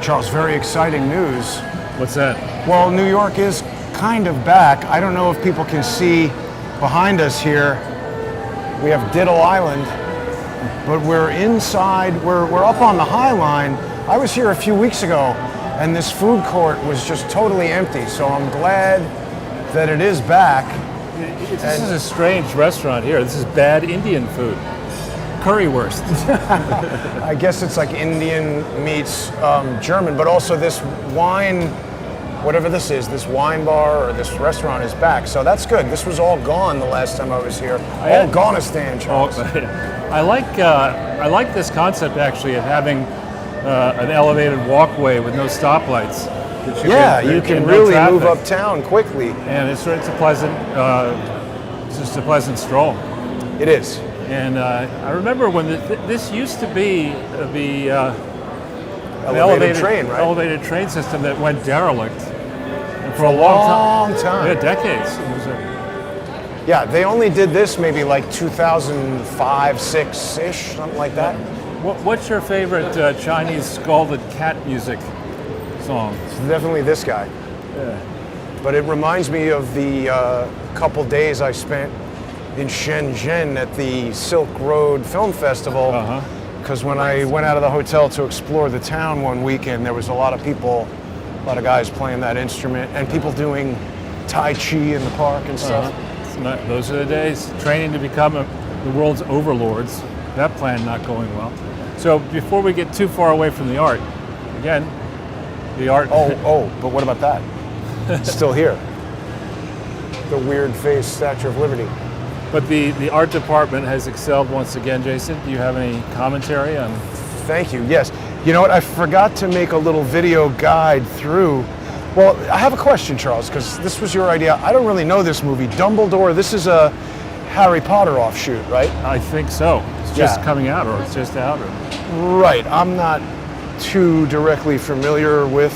Charles, very exciting news. What's that? Well, New York is kind of back. I don't know if people can see behind us here. We have Diddle Island, but we're inside. We're up on the High Line. I was here a few weeks ago, and this food court was just totally empty. So I'm glad that it is back. This is a strange restaurant here. This is bad Indian food. Currywurst. I guess it's like Indian meets German, but also this wine, whatever this is, this wine bar or this restaurant is back. So that's good. This was all gone the last time I was here. All Ghanistan, Charles. I like this concept actually of having an elevated walkway with no stoplights. You can really move uptown quickly. And it's a pleasant, just a pleasant stroll. It is. And I remember when this used to be the elevated train, right? Elevated train system that went derelict for a long time. Yeah, decades. Yeah, they only did this maybe like 2005, 6-ish, something like that. What's your favorite Chinese scalded cat music song? It's definitely this guy. Yeah. But it reminds me of the couple days I spent in Shenzhen at the Silk Road Film Festival. Because when I went out of the hotel to explore the town one weekend, there was a lot of people, a lot of guys playing that instrument, and people doing Tai Chi in the park and stuff. Those are the days. Training to become the world's overlords. That plan not going well. So before we get too far away from the art, again, the art. But what about that? It's still here. The weird-faced Statue of Liberty. But the art department has excelled once again, Jason. Do you have any commentary on? Thank you. Yes. You know what? I forgot to make a little video guide through. Well, I have a question, Charles, because this was your idea. I don't really know this movie. Dumbledore, this is a Harry Potter offshoot, right? I think so. It's just coming out, or it's just out. Or... Right. I'm not too directly familiar with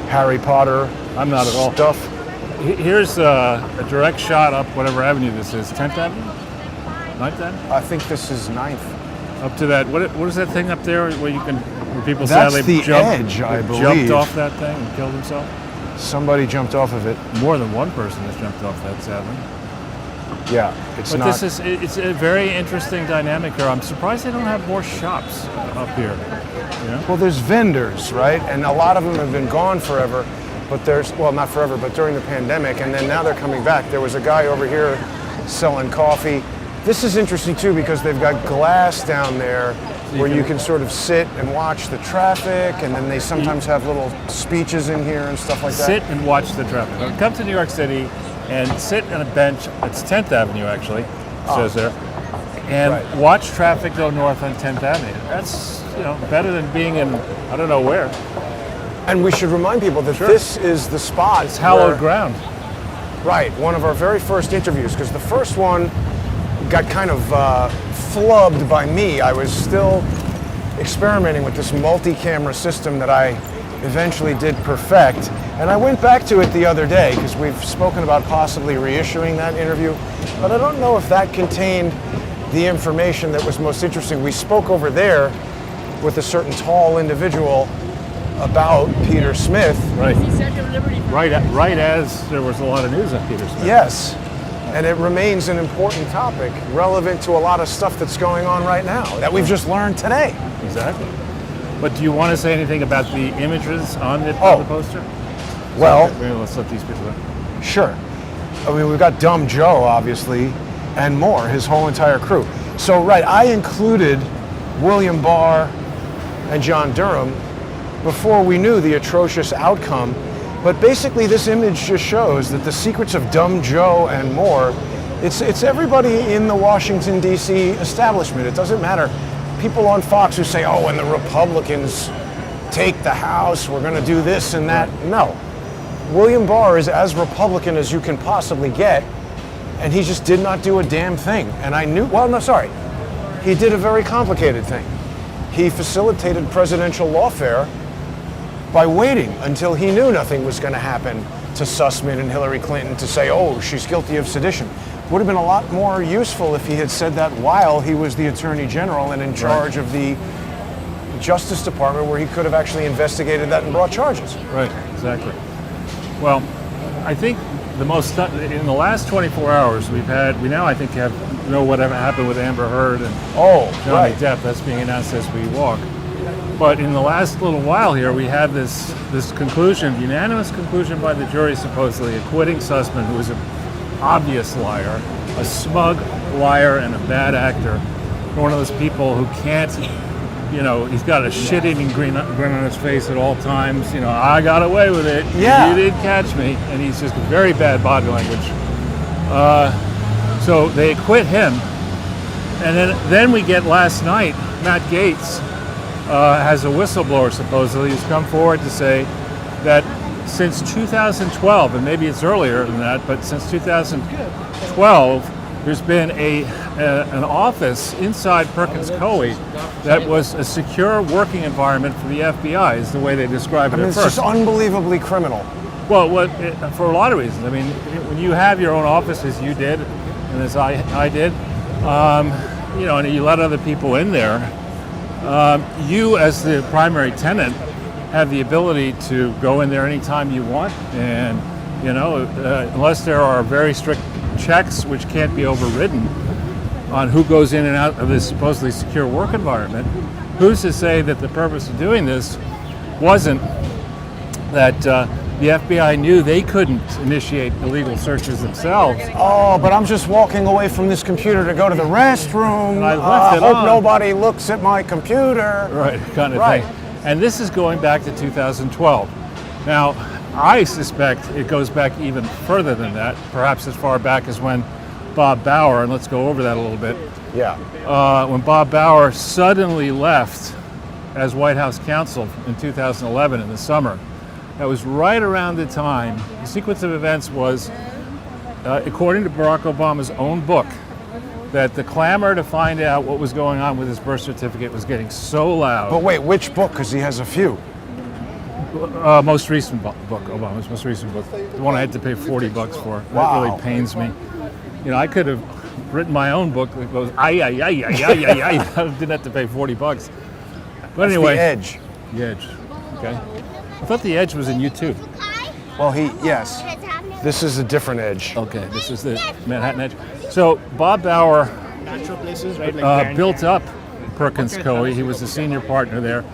Harry Potter. I'm not at all. Stuff. Here's a direct shot up whatever avenue this is. 10th Avenue? 9th Avenue? I think this is 9th. Up to that. What is that thing up there where you can? Where people That's sadly the edge, I believe. Jumped off that thing and killed himself. Somebody jumped off of it. More than one person has jumped off that, sadly. Yeah, it's but not. It's a very interesting dynamic here. I'm surprised they don't have more shops up here. You know? Well, there's vendors, right? And a lot of them have been gone forever. But not forever, but during the pandemic, and then now they're coming back. There was a guy over here selling coffee. This is interesting too because they've got glass down there where you can sort of sit and watch the traffic, and then they sometimes have little speeches in here and stuff like that. Sit and watch the traffic. Come to New York City and sit on a bench. It's 10th Avenue actually, it says there, and watch traffic go north on 10th Avenue. That's better than being in I don't know where. And we should remind people that this is the spot. It's hallowed ground. Right, one of our very first interviews, because the first one got kind of flubbed by me. I was still experimenting with this multi-camera system that I eventually did perfect. And I went back to it the other day, because we've spoken about possibly reissuing that interview, but I don't know if that contained the information that was most interesting. We spoke over there with a certain tall individual about Peter Smith. Right. Right as there was a lot of news on Peter Smith. Yes. And it remains an important topic, relevant to a lot of stuff that's going on right now that we've just learned today. Exactly. But do you want to say anything about the images on the poster? Well, maybe let's let these people know. Sure. I mean, we've got Dumb Joe, obviously, and more, his whole entire crew. So, I included William Barr and John Durham before we knew the atrocious outcome. But basically this image just shows that the secrets of Dumb Joe and more, it's everybody in the Washington, D.C. establishment. It doesn't matter. People on Fox who say, when the Republicans take the House, we're going to do this and that. No. William Barr is as Republican as you can possibly get, and he just did not do a damn thing. And I knew, he did a very complicated thing. He facilitated presidential lawfare by waiting until he knew nothing was going to happen to Sussmann and Hillary Clinton to say, she's guilty of sedition. Would have been a lot more useful if he had said that while he was the Attorney General and in charge of the Justice Department where he could have actually investigated that and brought charges. Right, exactly. Well, I think in the last 24 hours we now I think know whatever happened with Amber Heard and Johnny Depp. That's being announced as we walk. But in the last little while here, we have this conclusion, unanimous conclusion by the jury, supposedly acquitting Sussmann, who was an obvious liar, a smug liar and a bad actor, one of those people who can't, he's got a shit-eating grin on his face at all times. I got away with it. Yeah. You didn't catch me. And he's just very bad body language. So they acquit him. And then we get last night, Matt Gaetz has a whistleblower, supposedly, who's come forward to say that since 2012, and maybe it's earlier than that, but since 2012, there's been an office inside Perkins Coie that was a secure working environment for the FBI, is the way they describe it at it's first. just unbelievably criminal. Well, for a lot of reasons. I mean, when you have your own office, as you did, and as I did, and you let other people in there, you as the primary tenant have the ability to go in there anytime you want, and unless there are very strict checks which can't be overridden on who goes in and out of this supposedly secure work environment, who's to say that the purpose of doing this wasn't that the FBI knew they couldn't initiate illegal searches themselves? Oh, but I'm just walking away from this computer to go to the restroom. And I left it hope on. nobody looks at my computer. Right, kind of Right. thing. And this is going back to 2012. Now, I suspect it goes back even further than that, perhaps as far back as when Bob Bauer, and let's go over that a little bit, Yeah. when Bob Bauer suddenly left as White House counsel in 2011 in the summer. That was right around the time. The sequence of events was, according to Barack Obama's own book, that the clamor to find out what was going on with his birth certificate was getting so loud. But wait, which book? Because he has a few. Most recent book, Obama's most recent book, the one I had to pay $40 for. Wow. That really pains me. I could have written my own book that goes, I didn't have to pay $40. But anyway. The Edge. The Edge, okay. I thought The Edge was in you too. Well, yes. This is a different Edge. Okay, this is the Manhattan Edge. So Bob Bauer built up Perkins Coie. He was the senior partner there.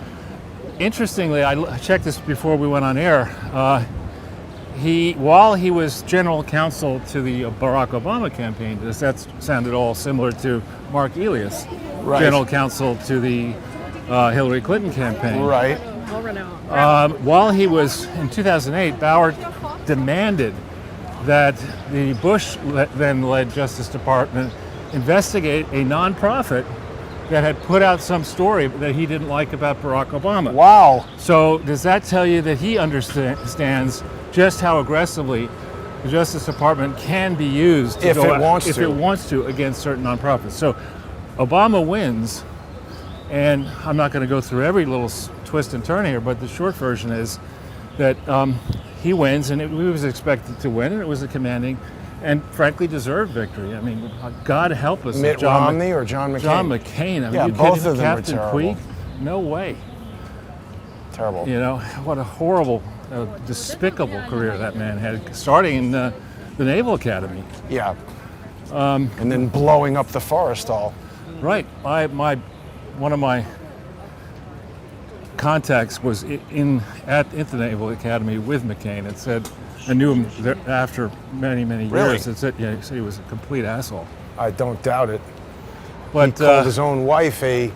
Interestingly, I checked this before we went on air. While he was general counsel to the Barack Obama campaign, does that sounded all similar to Mark Elias, Right. general counsel to the Hillary Clinton campaign. Right. While he was in 2008, Bauer demanded that the Bush then-led Justice Department investigate a nonprofit that had put out some story that he didn't like about Barack Obama. Wow. So does that tell you that he understands just how aggressively the Justice Department can be used to If it wants to against certain nonprofits? So Obama wins, and I'm not going to go through every little twist and turn here, but the short version is that he wins, and he was expected to win, and it was a commanding and frankly deserved victory. I mean, God help us. Mitt Romney or John McCain? John McCain. I mean, Yeah, you both kidding? of them were Captain terrible. Puig? No way. Terrible. What a horrible, despicable career that man had, starting in the Naval Academy. Yeah. And then blowing up the Forrestal. Right. One of my contacts was at the Naval Academy with McCain. It said, I knew him there after many years. Really? It said, yeah, he said he was a complete asshole. I don't doubt it. But He called his own wife a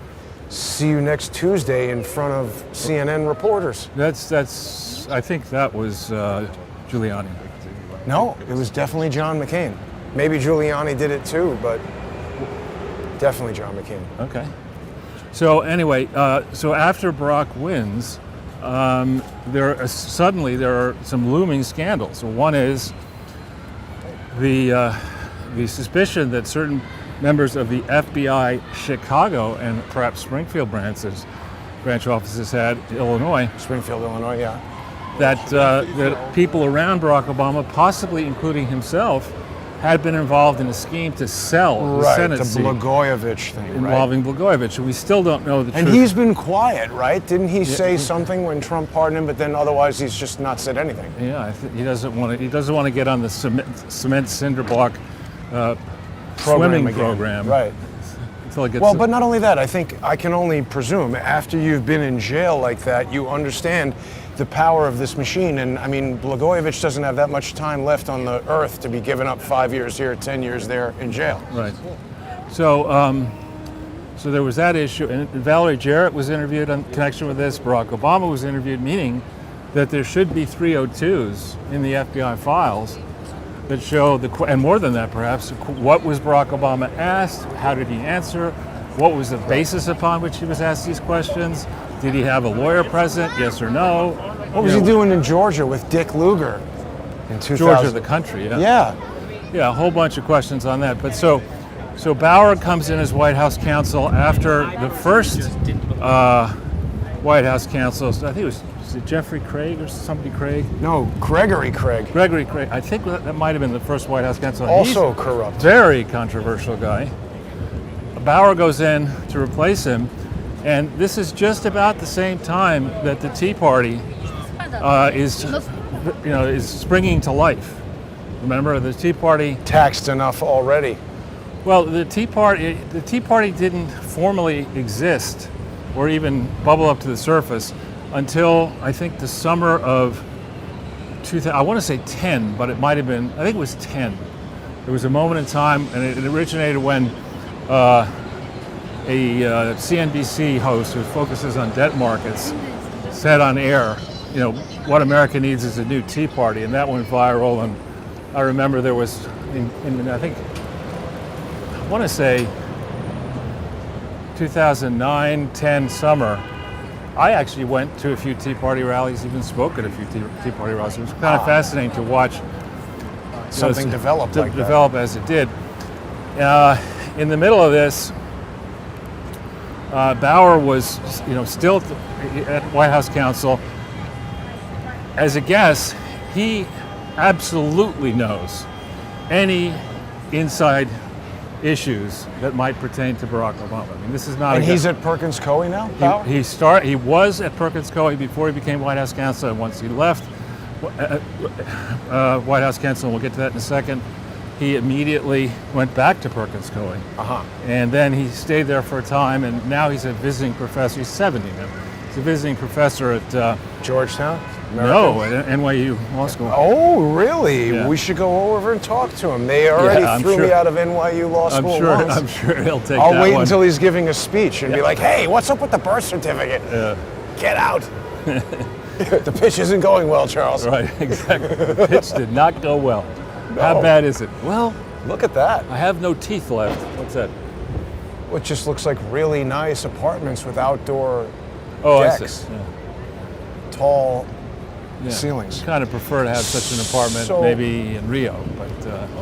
"see you next Tuesday" in front of CNN reporters. I think that was Giuliani. No, it was definitely John McCain. Maybe Giuliani did it too, but definitely John McCain. Okay. So anyway, so after Barack wins, suddenly there are some looming scandals. So one is the suspicion that certain members of the FBI Chicago and perhaps Springfield branch offices had Illinois, Springfield, Illinois, yeah. that people around Barack Obama, possibly including himself, had been involved in a scheme to sell the Right, Senate the seat Blagojevich thing, involving Blagojevich, and we still don't know the And truth. he's been quiet, right? Didn't he say something when Trump pardoned him, but then otherwise he's just not said anything? Yeah, he doesn't want to. He doesn't want to get on the cement cinder block swimming again. program, Right. Until it gets. Well, but not only that, I think I can only presume after you've been in jail like that, you understand the power of this machine. And I mean, Blagojevich doesn't have that much time left on the earth to be giving up 5 years here, 10 years there in jail. Right. So, so there was that issue, and Valerie Jarrett was interviewed in connection with this. Barack Obama was interviewed, meaning that there should be 302s in the FBI files that show and more than that, perhaps, what was Barack Obama asked, how did he answer, what was the basis upon which he was asked these questions, did he have a lawyer present, yes or no? What was he doing in Georgia with Dick Lugar in 2000? Georgia, the country, yeah. Yeah. Yeah, a whole bunch of questions on that. But so Bauer comes in as White House counsel after the first White House counsel. I think was it Jeffrey Craig or somebody Craig? No, Gregory Craig. Gregory Craig. I think that might have been the first White House counsel. Also He's corrupt. Very controversial guy. Bauer goes in to replace him, and this is just about the same time that the Tea Party is springing to life. Remember, the Tea Party Taxed enough already. Well, the Tea Party didn't formally exist or even bubble up to the surface until I think the summer of 2000. I want to say 10, but it might have been. I think it was 10. There was a moment in time, and it originated when a CNBC host who focuses on debt markets said on air, what America needs is a new Tea Party, and that went viral. And I remember there was, I think. I want to say 2009-10 summer, I actually went to a few Tea Party rallies, even spoke at a few Tea Party rallies. It was kind of fascinating to watch something develop like that. Develop as it did. In the middle of this, Bauer was, still at White House counsel. As a guest, he absolutely knows any inside issues that might pertain to Barack Obama. I mean, this is not. And he's at Perkins Coie now. Bauer? He was at Perkins Coie before he became White House counsel. And once he left White House counsel, and we'll get to that in a second, he immediately went back to Perkins Coie. And then he stayed there for a time, and now he's a visiting professor. He's 70 now. He's a visiting professor at Georgetown. No, at NYU Law School. Oh, really? Yeah. We should go over and talk to him. They already threw me out of NYU Law School once. I'm sure he'll take I'll that wait one. until he's giving a speech and be like, hey, what's up with the birth certificate? Get out. The pitch isn't going well, Charles. Right, exactly. The pitch did not go well. No. How bad is it? Well, look at that. I have no teeth left. What's that? It just looks like really nice apartments with outdoor decks. I see. Yeah. Tall ceilings. I kind of prefer to have such an apartment maybe in Rio, but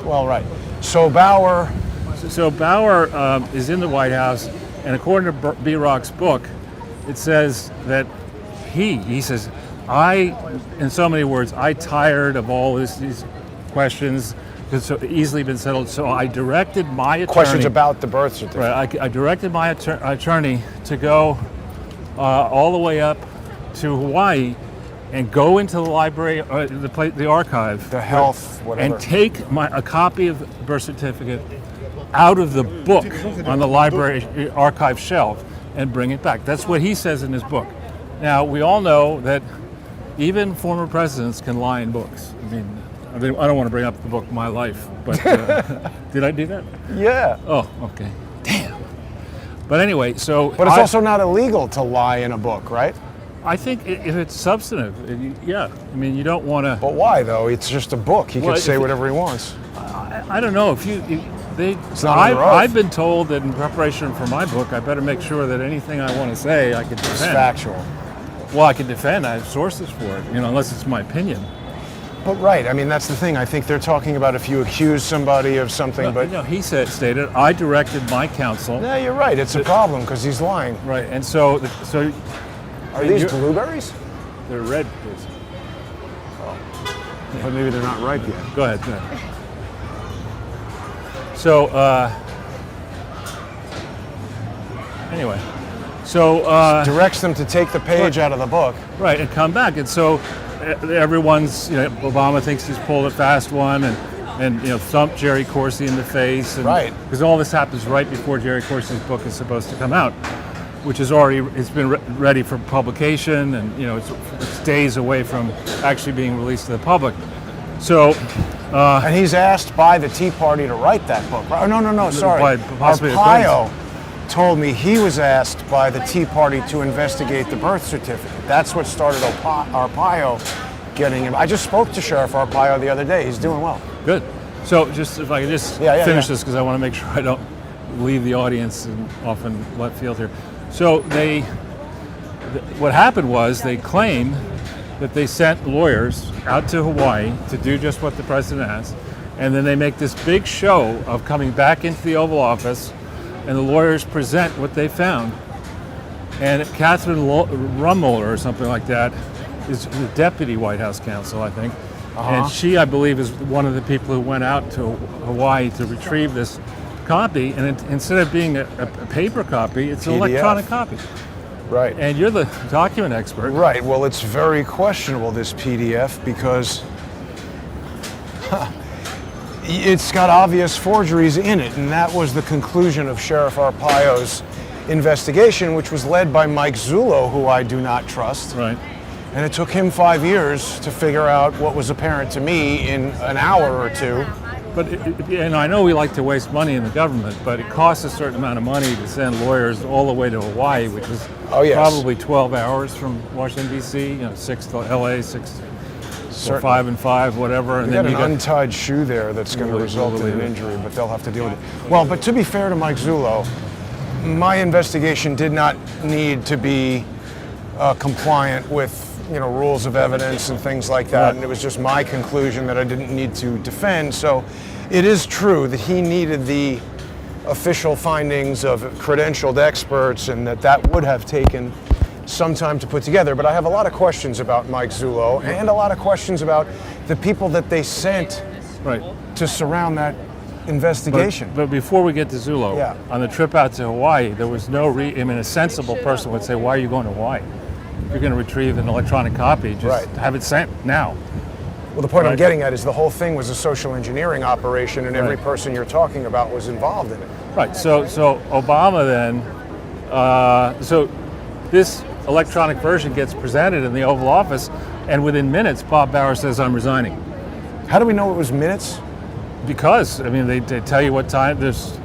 well, right. So Bauer. So Bauer is in the White House, and according to B. Rock's book, it says that he says, in so many words, I tired of all these questions because so easily been settled. So I directed my attorney. Questions about the birth certificate. Right. I directed my attorney to go all the way up to Hawaii and go into the library, the archive, the health, whatever, and take a copy of the birth certificate out of the book on the library archive shelf and bring it back. That's what he says in his book. Now, we all know that even former presidents can lie in books. I mean, I don't want to bring up the book My Life, but did I do that? Yeah. Oh, okay. Damn. But anyway, so. But it's also not illegal to lie in a book, right? I think if it's substantive, yeah. I mean, you don't want to. But why though? It's just a book. He can say whatever he wants. I don't know. It's not on the road. I've been told that in preparation for my book, I better make sure that anything I want to say, I can defend. It's factual. Well, I can defend. I have sources for it, unless it's my opinion. But right, I mean, that's the thing. I think they're talking about if you accuse somebody of something, but he stated, I directed my counsel. Yeah, you're right. It's a problem because he's lying. Right, and so. Are these blueberries? They're red, please. Oh. But maybe they're not ripe yet. Go ahead. So anyway, so Directs them to take the page out of the book. right, and come back, and so everyone's, Obama thinks he's pulled a fast one, and thump Jerry Corsi in the face, and, Right. because all this happens right before Jerry Corsi's book is supposed to come out, which is already it's been ready for publication, and it's days away from actually being released to the public. So. And he's asked by the Tea Party to write that book. Oh, no, sorry. By possibly the Arpaio told me he was asked by the Tea Party to investigate the birth certificate. That's what started Arpaio getting him. I just spoke to Sheriff Arpaio the other day. He's doing well. Good. So just if I could just finish this, because I want to make sure I don't leave the audience off in left field here. So what happened was they claim that they sent lawyers out to Hawaii to do just what the president asked, and then they make this big show of coming back into the Oval Office, and the lawyers present what they found. And Catherine Rummuller or something like that is the deputy White House counsel, I think. And she, I believe, is one of the people who went out to Hawaii to retrieve this copy, and instead of being a paper copy, it's an PDF. electronic copy. Right. And you're the document expert. Right. Well, it's very questionable, this PDF, because it's got obvious forgeries in it, and that was the conclusion of Sheriff Arpaio's investigation, which was led by Mike Zullo, who I do not trust. Right. And it took him 5 years to figure out what was apparent to me in an hour or two. But I know we like to waste money in the government, but it costs a certain amount of money to send lawyers all the way to Hawaii, which is probably 12 hours from Washington, D.C., 6 to L.A., 6 or 5 and 5, whatever. And You then got you an untied shoe there that's going to result in an injury, but they'll have to deal with it. Well, but to be fair to Mike Zullo, my investigation did not need to be compliant with rules of evidence and things like that, and it was just my conclusion that I didn't need to defend. So it is true that he needed the official findings of credentialed experts, and that would have taken some time to put together. But I have a lot of questions about Mike Zullo, and a lot of questions about the people that they sent to surround that investigation. But before we get to Zullo, on the trip out to Hawaii, there was no a sensible person would say, why are you going to Hawaii? If you're going to retrieve an electronic copy, just have it sent now. Well, the point I'm getting at is the whole thing was a social engineering operation, and every person you're talking about was involved in it. Right. So Obama then, so this electronic version gets presented in the Oval Office, and within minutes, Bob Bauer says, I'm resigning. How do we know it was minutes? Because, they tell you what time, there's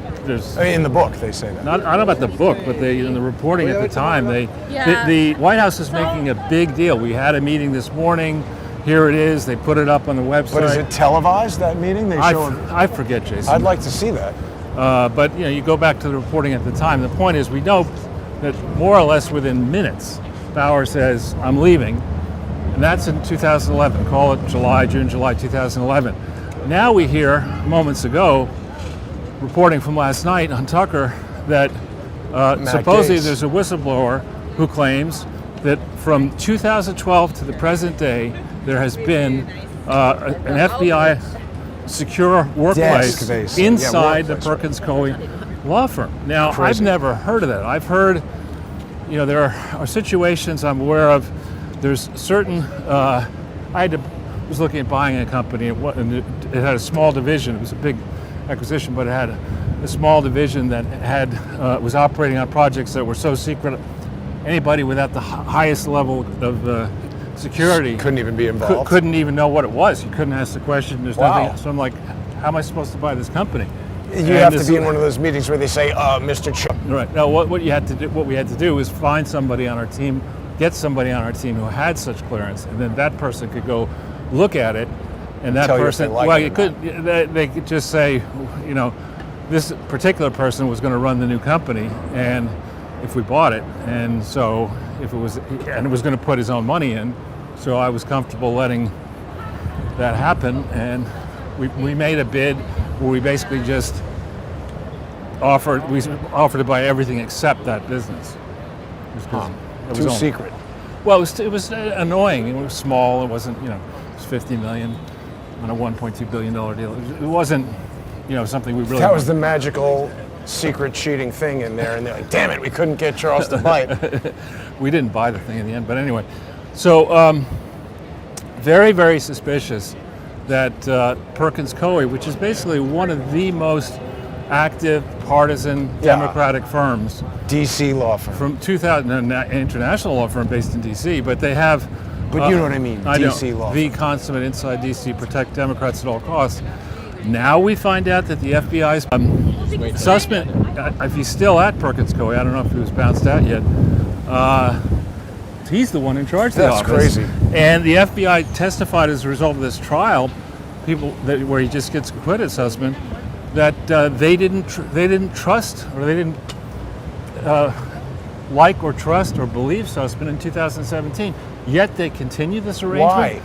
in the book, they say that. I don't know about the book, but in the reporting at the time, the White House is making a big deal. We had a meeting this morning. Here it is. They put it up on the website. But is it televised, that meeting? I forget, Jason. I'd like to see that. But you go back to the reporting at the time. The point is, we know that more or less within minutes, Bauer says, I'm leaving. And that's in 2011. Call it June, July 2011. Now we hear, moments ago, reporting from last night on Tucker, that supposedly there's a whistleblower who claims that from 2012 to the present day, there has been an FBI secure workplace inside the Perkins Coie law firm. Now, I've never heard of that. I've heard, there are situations I'm aware of. There's certain, was looking at buying a company, and it had a small division. It was a big acquisition, but it had a small division that was operating on projects that were so secret, anybody without the highest level of security couldn't even be involved. Couldn't even know what it was. You couldn't ask the question. There's nothing. So I'm like, how am I supposed to buy this company? You have to be in one of those meetings where they say, Mr. Ch. Right. Now, what we had to do was find somebody on our team, get somebody on our team who had such clearance, and then that person could go look at it, and that person, they could just say, this particular person was going to run the new company, and if we bought it, and so it was going to put his own money in, so I was comfortable letting that happen, and we made a bid where we basically just offered to buy everything except that business. It was secret. Well, it was annoying. It was small. It wasn't, it was $50 million on a $1.2 billion deal. It wasn't, something we really That was the magical secret cheating thing in there, and they're like, damn it, we couldn't get Charles to bite. We didn't buy the thing in the end, but anyway. So very, very suspicious that Perkins Coie, which is basically one of the most active partisan Democratic firms, DC law firm. from 2000, an international law firm based in DC, but they have. But you know what I mean, DC law The firm. consummate inside DC, protect Democrats at all costs. Now we find out that the FBI's Sussman, if he's still at Perkins Coie, I don't know if he was bounced out yet. He's the one in charge of the That's office. crazy. And the FBI testified as a result of this trial, where he just gets acquitted, Sussman, that they didn't trust, or they didn't like or trust or believe Sussman in 2017. Yet they continue this arrangement. Why?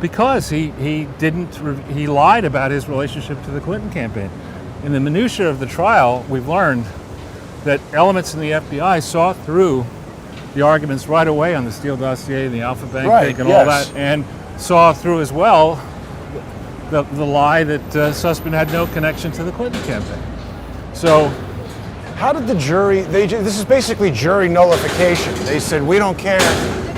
Because he lied about his relationship to the Clinton campaign. In the minutiae of the trial, we've learned that elements in the FBI saw through the arguments right away on the Steele dossier and the Alpha Bank thing and all that, and saw through as well the lie that Sussman had no connection to the Clinton campaign. So, How did the jury, this is basically jury nullification. They said, we don't care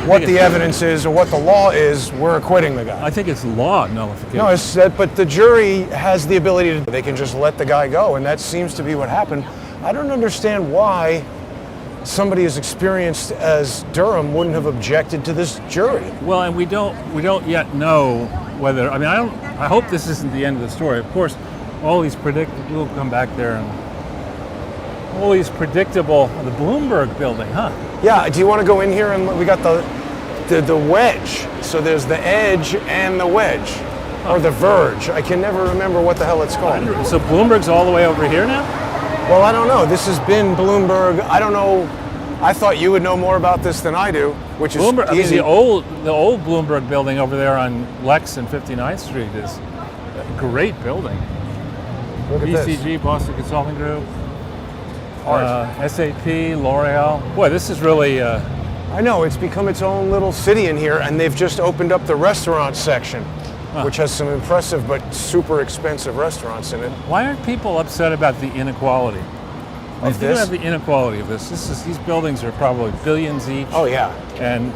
what the evidence is or what the law is, we're acquitting the guy. I think it's law nullification. No, it's that, but the jury has the ability to, they can just let the guy go, and that seems to be what happened. I don't understand why somebody as experienced as Durham wouldn't have objected to this jury. Well, and we don't yet know whether. I mean, I hope this isn't the end of the story. Of course, all these we'll come back there, and all these predictable. The Bloomberg building, huh? Yeah. Do you want to go in here and we got the wedge? So there's the edge and the wedge, or the verge. I can never remember what the hell it's called. So Bloomberg's all the way over here now. Well, I don't know. This has been Bloomberg. I don't know. I thought you would know more about this than I do, which is Bloomberg, easy. I mean, the old Bloomberg building over there on Lex and 59th Street is a great building. Look at this. BCG, Boston Consulting Group, Art. SAP, L'Oreal. Boy, this is really. I know, it's become its own little city in here, and they've just opened up the restaurant section, which has some impressive but super expensive restaurants in it. Why aren't people upset about the inequality? Of Think this? about the inequality of this. These buildings are probably billions each. Oh, yeah. And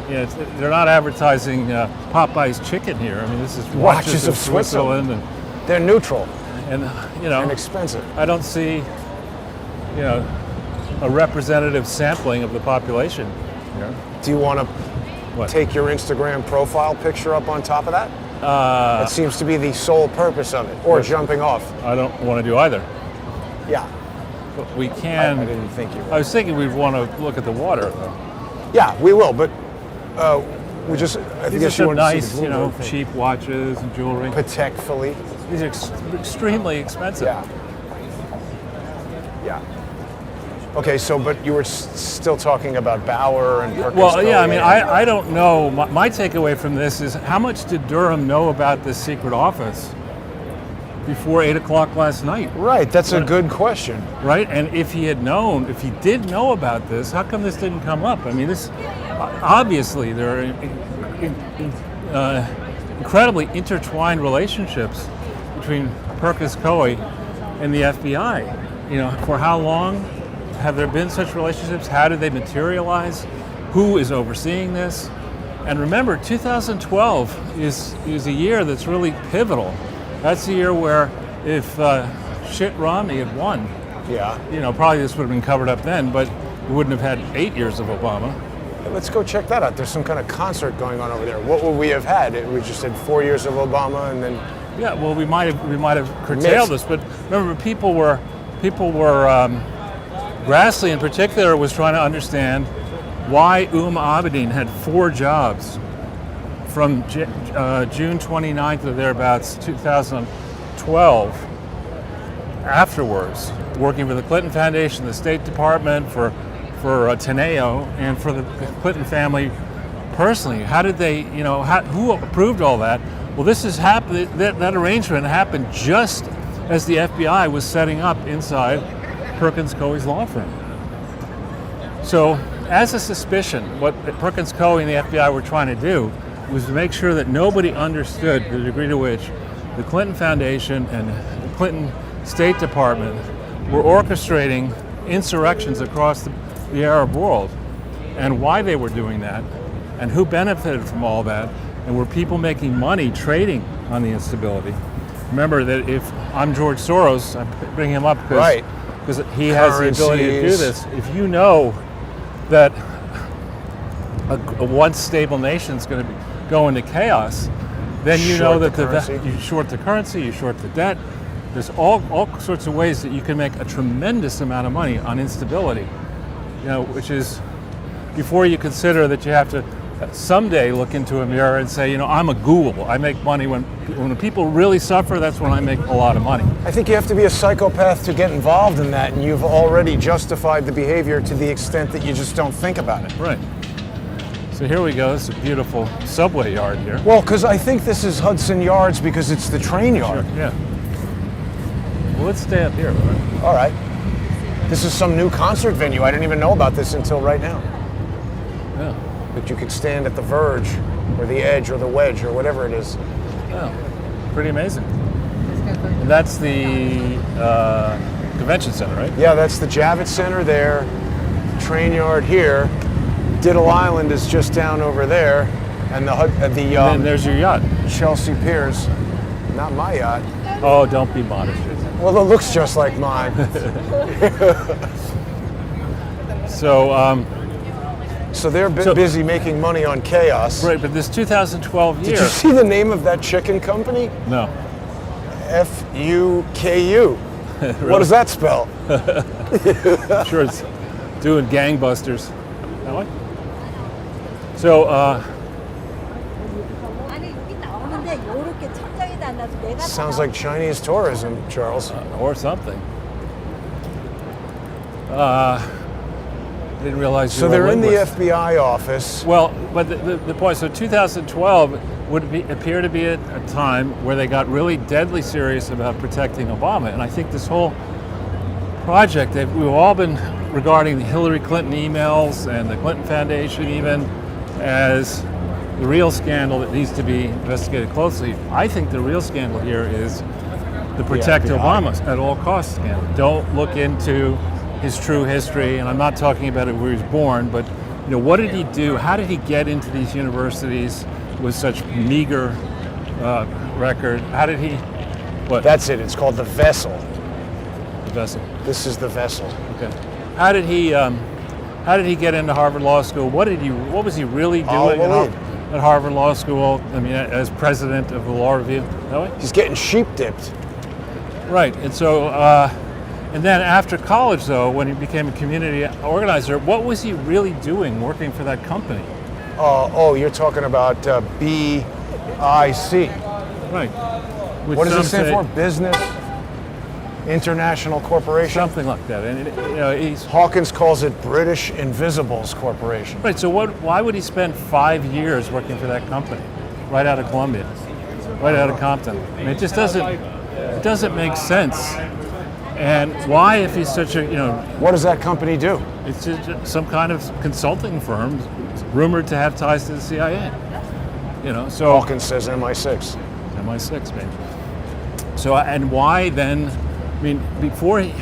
they're not advertising Popeye's chicken here. I mean, this is watches of Switzerland, They're neutral and and expensive. I don't see a representative sampling of the population here. Do you want to What? take your Instagram profile picture up on top of that? That seems to be the sole purpose of it, or jumping off. I don't want to do either. Yeah. But we can. I didn't think you would. I was thinking we'd want to look at the water, though. Yeah, we will, but we just, I These are guess you some want to see nice, the Bloomberg thing. cheap watches and jewelry. Patek Philippe. These are extremely expensive. Yeah. Yeah. Okay, so, but you were still talking about Bauer and Perkins. Well, yeah, I mean, Coie. I don't know. My takeaway from this is how much did Durham know about this secret office before 8 o'clock last night? Right, that's a good question. Right? And if he did know about this, how come this didn't come up? I mean, this obviously there are incredibly intertwined relationships between Perkins Coie and the FBI. For how long have there been such relationships? How did they materialize? Who is overseeing this? And remember, 2012 is a year that's really pivotal. That's the year where if Romney had won, probably this would have been covered up then, but we wouldn't have had 8 years of Obama. Let's go check that out. There's some kind of concert going on over there. What would we have had? We just had 4 years of Obama, and then Yeah, well, we might have curtailed this, but remember, people were Grassley in particular was trying to understand why Abedin had 4 jobs from June 29th or thereabouts, 2012, afterwards, working for the Clinton Foundation, the State Department, for Teneo, and for the Clinton family personally. How did they, who approved all that? Well, this is that arrangement happened just as the FBI was setting up inside Perkins Coie's law firm. So, as a suspicion, what Perkins Coie and the FBI were trying to do was to make sure that nobody understood the degree to which the Clinton Foundation and the Clinton State Department were orchestrating insurrections across the Arab world, and why they were doing that, and who benefited from all that, and were people making money trading on the instability. Remember that if I'm George Soros, I bring him up because he has the ability to do this. If you know that a once stable nation is going to go into chaos, then you know that you short the currency, you short the debt. There's all sorts of ways that you can make a tremendous amount of money on instability, which is before you consider that you have to someday look into a mirror and say, I'm a ghoul. I make money when people really suffer. That's when I make a lot of money. I think you have to be a psychopath to get involved in that, and you've already justified the behavior to the extent that you just don't think about it. Right. So here we go. This is a beautiful subway yard here. Well, because I think this is Hudson Yards because it's the train yard. Sure, yeah. Well, let's stay up here. All right. This is some new concert venue. I didn't even know about this until right now. Yeah. But you could stand at the verge or the edge or the wedge or whatever it is. Yeah. Pretty amazing. And that's the convention center, right? Yeah, that's the Javits Center there. Train yard here. Diddle Island is just down over there. And and there's your yacht. Chelsea Piers. Not my yacht. Oh, don't be modest. Well, it looks just like mine. So they're busy making money on chaos. Right, but this 2012 year... Did you see the name of that chicken company? No. F-U-K-U. Really? What does that spell? I'm sure it's doing gangbusters. That way? So, sounds like Chinese tourism, Charles. Or something. Didn't realize you so were they're a in the linguist. FBI office. Well, but the point, so 2012 would appear to be a time where they got really deadly serious about protecting Obama. And I think this whole project, we've all been regarding the Hillary Clinton emails and the Clinton Foundation even as the real scandal that needs to be investigated closely. I think the real scandal here is the protect Obama at all costs scandal. Don't look into his true history, and I'm not talking about it where he was born, but what did he do? How did he get into these universities with such meager record? How did he? What? That's it. It's called the vessel. The vessel. This is the vessel. Okay. How did he get into Harvard Law School? What was he really doing at Harvard Law School? I mean, as president of the Law Review. That way? He's getting sheep dipped. Right, and so, and then after college, though, when he became a community organizer, what was he really doing working for that company? You're talking about BIC. Right. What does it stand for? Business International Corporation? Something like that. And Hawkins calls it British Invisibles Corporation. Right, so why would he spend 5 years working for that company? Right out of Columbia, right out of Compton. I mean, it just doesn't make sense. And why, if he's such a, What does that company do? It's just some kind of consulting firm rumored to have ties to the CIA. So Hawkins says MI6. MI6, maybe. So, and why then, I mean, before he,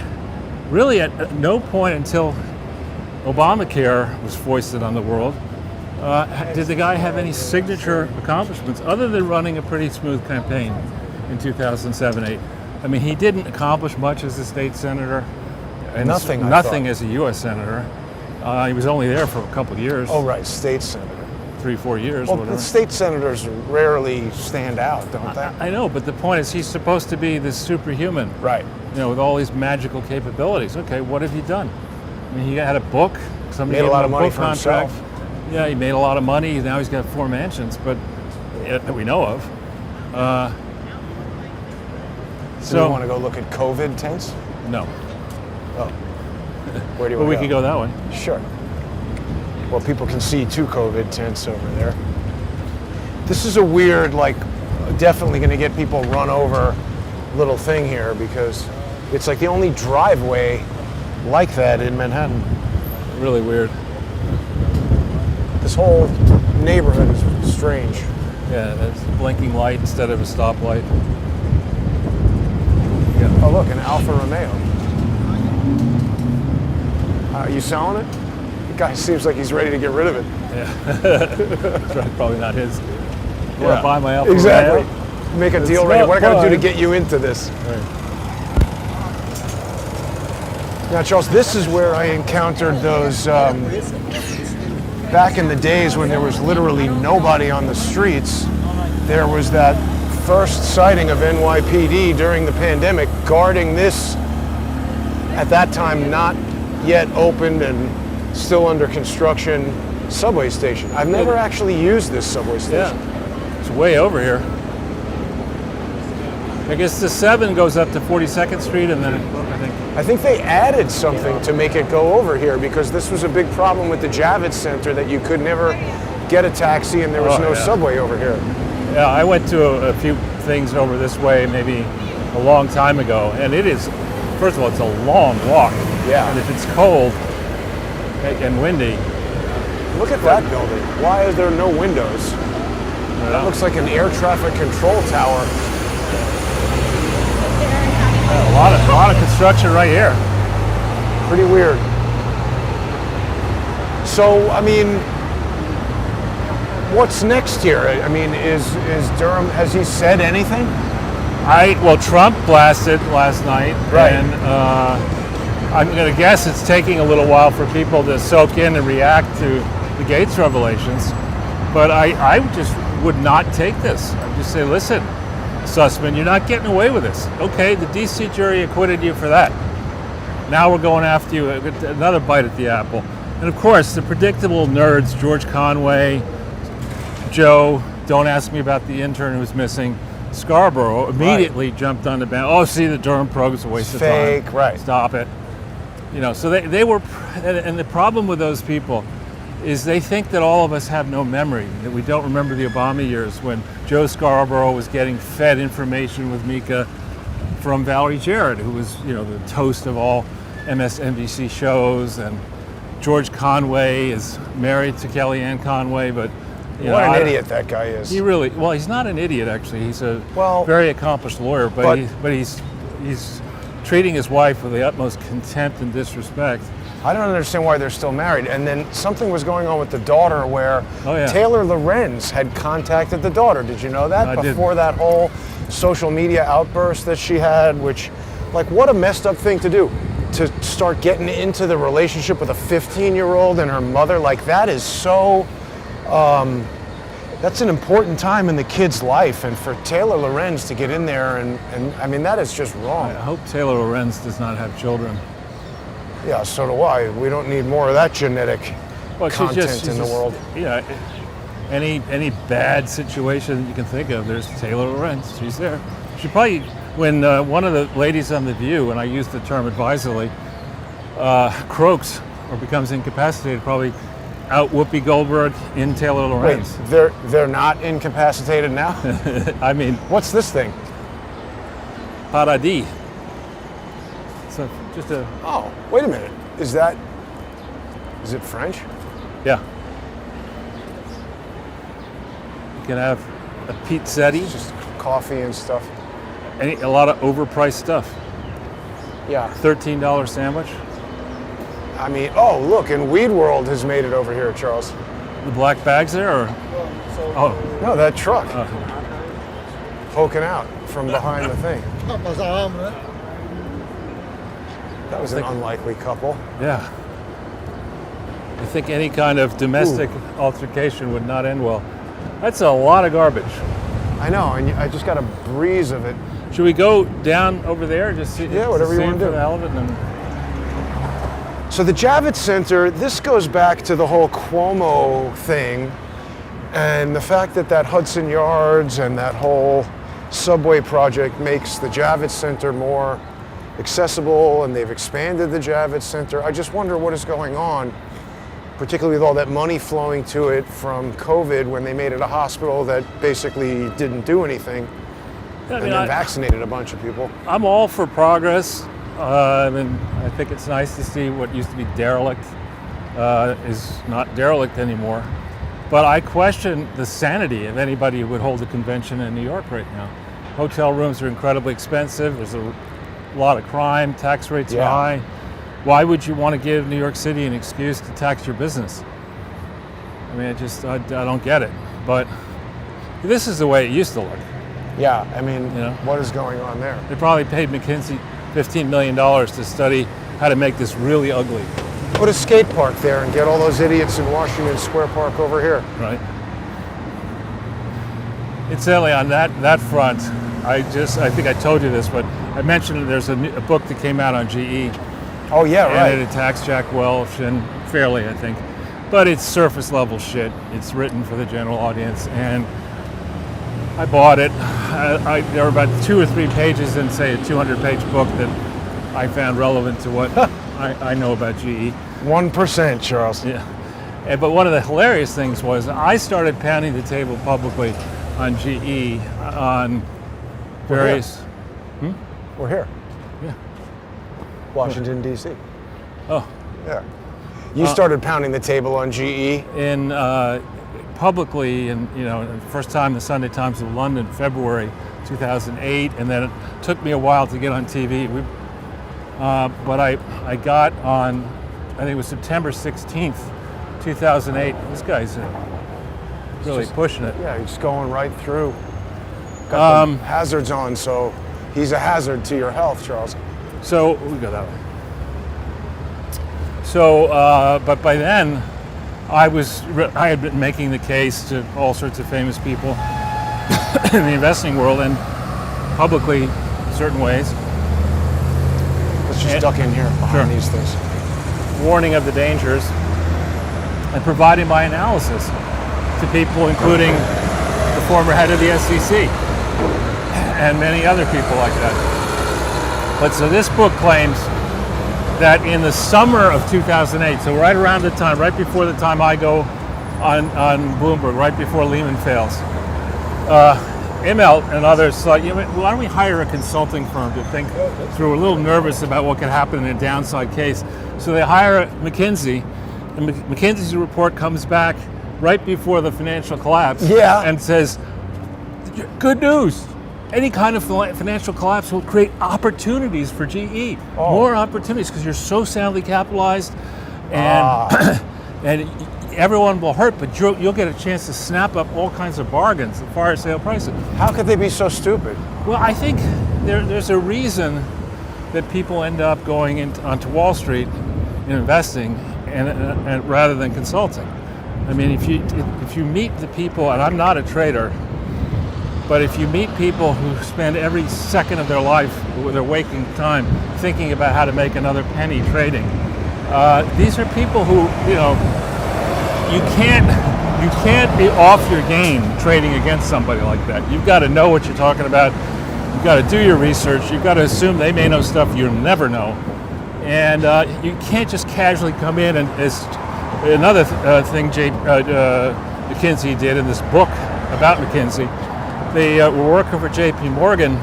really at no point until Obamacare was foisted on the world, did the guy have any signature accomplishments other than running a pretty smooth campaign in 2007-8? I mean, he didn't accomplish much as a state senator. And nothing as a U.S. senator. He was only there for a couple of years. Oh, right, state senator. 3-4 years, well, whatever. The state senators rarely stand out, don't they? I know, but the point is he's supposed to be this superhuman. Right. With all these magical capabilities. Okay, what have you done? I mean, he had a book. Somebody made a lot of money book for contract. himself. Yeah, he made a lot of money. Now he's got 4 mansions, but that we know of. So you want to go look at COVID tents? No. Oh. Where do you Well, want we to could go that way. Sure. Well, people can see 2 COVID tents over there. This is a weird, definitely going to get people run over little thing here because it's like the only driveway like that in Manhattan. Really weird. This whole neighborhood is strange. Yeah, that's a blinking light instead of a stoplight. Yeah. Oh, look, an Alfa Romeo. Are you selling it? The guy seems like he's ready to get rid of it. Yeah. That's right, probably not his. You want to buy my Alfa exactly. Romeo? Make a deal ready. What I got to do to get you into this? Right. Now, Charles, this is where I encountered those, back in the days when there was literally nobody on the streets, there was that first sighting of NYPD during the pandemic guarding this, at that time, not yet opened and still under construction subway station. I've never actually used this subway station. Yeah, it's way over here. I guess the 7 goes up to 42nd Street, and then I think they added something to make it go over here, because this was a big problem with the Javits Center, that you could never get a taxi and there was no subway over here. Yeah, I went to a few things over this way maybe a long time ago, and it is, first of all, it's a long walk. Yeah. And if it's cold and windy. Look at that building. Why is there no windows? That looks like an air traffic control tower. A lot of construction right here. Pretty weird. So, I mean, what's next here? I mean, is Durham, has he said anything? Well, Trump blasted last night, right. And I'm going to guess it's taking a little while for people to soak in and react to the Gates revelations. But I just would not take this. I'd just say, listen, Sussman, you're not getting away with this. Okay, the DC jury acquitted you for that. Now we're going after you, another bite at the apple. And of course, the predictable nerds, George Conway, Joe, don't ask me about the intern who's missing, Scarborough, immediately jumped on the band. Oh, see, the Durham program's a waste of time. Fake, right. Stop it. You know, so they were, and the problem with those people is they think that all of us have no memory, that we don't remember the Obama years when Joe Scarborough was getting fed information with Mika from Valerie Jarrett, who was, you know, the toast of all MSNBC shows, and George Conway is married to Kellyanne Conway, but what an idiot that guy is. He really, well, he's not an idiot actually. He's a very accomplished lawyer, but he's treating his wife with the utmost contempt and disrespect. I don't understand why they're still married. And then something was going on with the daughter where Taylor Lorenz had contacted the daughter. Did you know that? Before that whole social media outburst that she had, which, like, what a messed up thing to do. To start getting into the relationship with a 15-year-old and her mother. Like, that is so, that's an important time in the kid's life. And for Taylor Lorenz to get in there and I mean, that is just wrong. I hope Taylor Lorenz does not have children. Yeah, so do I. We don't need more of that genetic content in the world. Yeah, any bad situation you can think of, there's Taylor Lorenz. She's there. She probably, when one of the ladies on The View, and I use the term advisedly, croaks or becomes incapacitated, probably out Whoopi Goldberg in Taylor Lorenz. Wait, they're not incapacitated now? I mean, what's this thing? Paradis. So just a. Oh, wait a minute. Is it French? Yeah. You can have a pizzetti. Just coffee and stuff. A lot of overpriced stuff. Yeah. $13 sandwich. I mean, oh, look, and Weed World has made it over here, Charles. The black bags there, or? Oh. No, that truck. Poking out from behind the thing. That was an unlikely couple. Yeah. I think any kind of domestic altercation would not end well. That's a lot of garbage. I know, and I just got a breeze of it. Should we go down over there? Just see, whatever you want to do. The hell of it, and then... So the Javits Center, this goes back to the whole Cuomo thing, and the fact that Hudson Yards and that whole subway project makes the Javits Center more accessible, and they've expanded the Javits Center. I just wonder what is going on, particularly with all that money flowing to it from COVID when they made it a hospital that basically didn't do anything, and then vaccinated a bunch of people. I'm all for progress. I think it's nice to see what used to be derelict is not derelict anymore. But I question the sanity of anybody who would hold a convention in New York right now. Hotel rooms are incredibly expensive. There's a a lot of crime, tax rates are high. Why would you want to give New York City an excuse to tax your business? I mean, I don't get it. But this is the way it used to look. Yeah, I mean, what is going on there? They probably paid McKinsey $15 million to study how to make this really ugly. Put a skate park there and get all those idiots in Washington Square Park over here. Right. Incidentally, on that front, I think I told you this, but I mentioned there's a book that came out on GE. Oh yeah, right. And it attacks Jack Welch and fairly, I think. But it's surface level shit. It's written for the general audience, and I bought it. There were about 2 or 3 pages in, say, a 200-page book that I found relevant to what I know about GE. 1%, Charles. Yeah. But one of the hilarious things was I started pounding the table publicly on GE on various... We're here. Yeah. Washington, D.C. Oh. Yeah. You started pounding the table on GE? In publicly, and the first time the Sunday Times of London, February 2008, and then it took me a while to get on TV. But I got on, I think it was September 16th, 2008. This guy's really pushing it. Yeah, he's going right through. Got the hazards on, so he's a hazard to your health, Charles. So we go that way. So, but by then, I had been making the case to all sorts of famous people in the investing world and publicly, in certain ways. Let's just duck in here behind these things. Warning of the dangers and providing my analysis to people, including the former head of the SEC and many other people like that. But so this book claims that in the summer of 2008, so right around the time, right before the time I go on Bloomberg, right before Lehman fails, Immelt and others thought, why don't we hire a consulting firm to think through? A little nervous about what could happen in a downside case. So they hire McKinsey, and McKinsey's report comes back right before the financial collapse and says, good news. Any kind of financial collapse will create opportunities for GE. More opportunities because you're so soundly capitalized, and and everyone will hurt, but you'll get a chance to snap up all kinds of bargains at fire sale prices. How could they be so stupid? Well, I think there's a reason that people end up going onto Wall Street in investing and rather than consulting. I mean, if you meet the people, and I'm not a trader, but if you meet people who spend every second of their life, their waking time, thinking about how to make another penny trading, these are people who, you can't be off your game trading against somebody like that. You've got to know what you're talking about. You've got to do your research. You've got to assume they may know stuff you'll never know. And you can't just casually come in and, as another thing McKinsey did in this book about McKinsey, they were working for J.P. Morgan,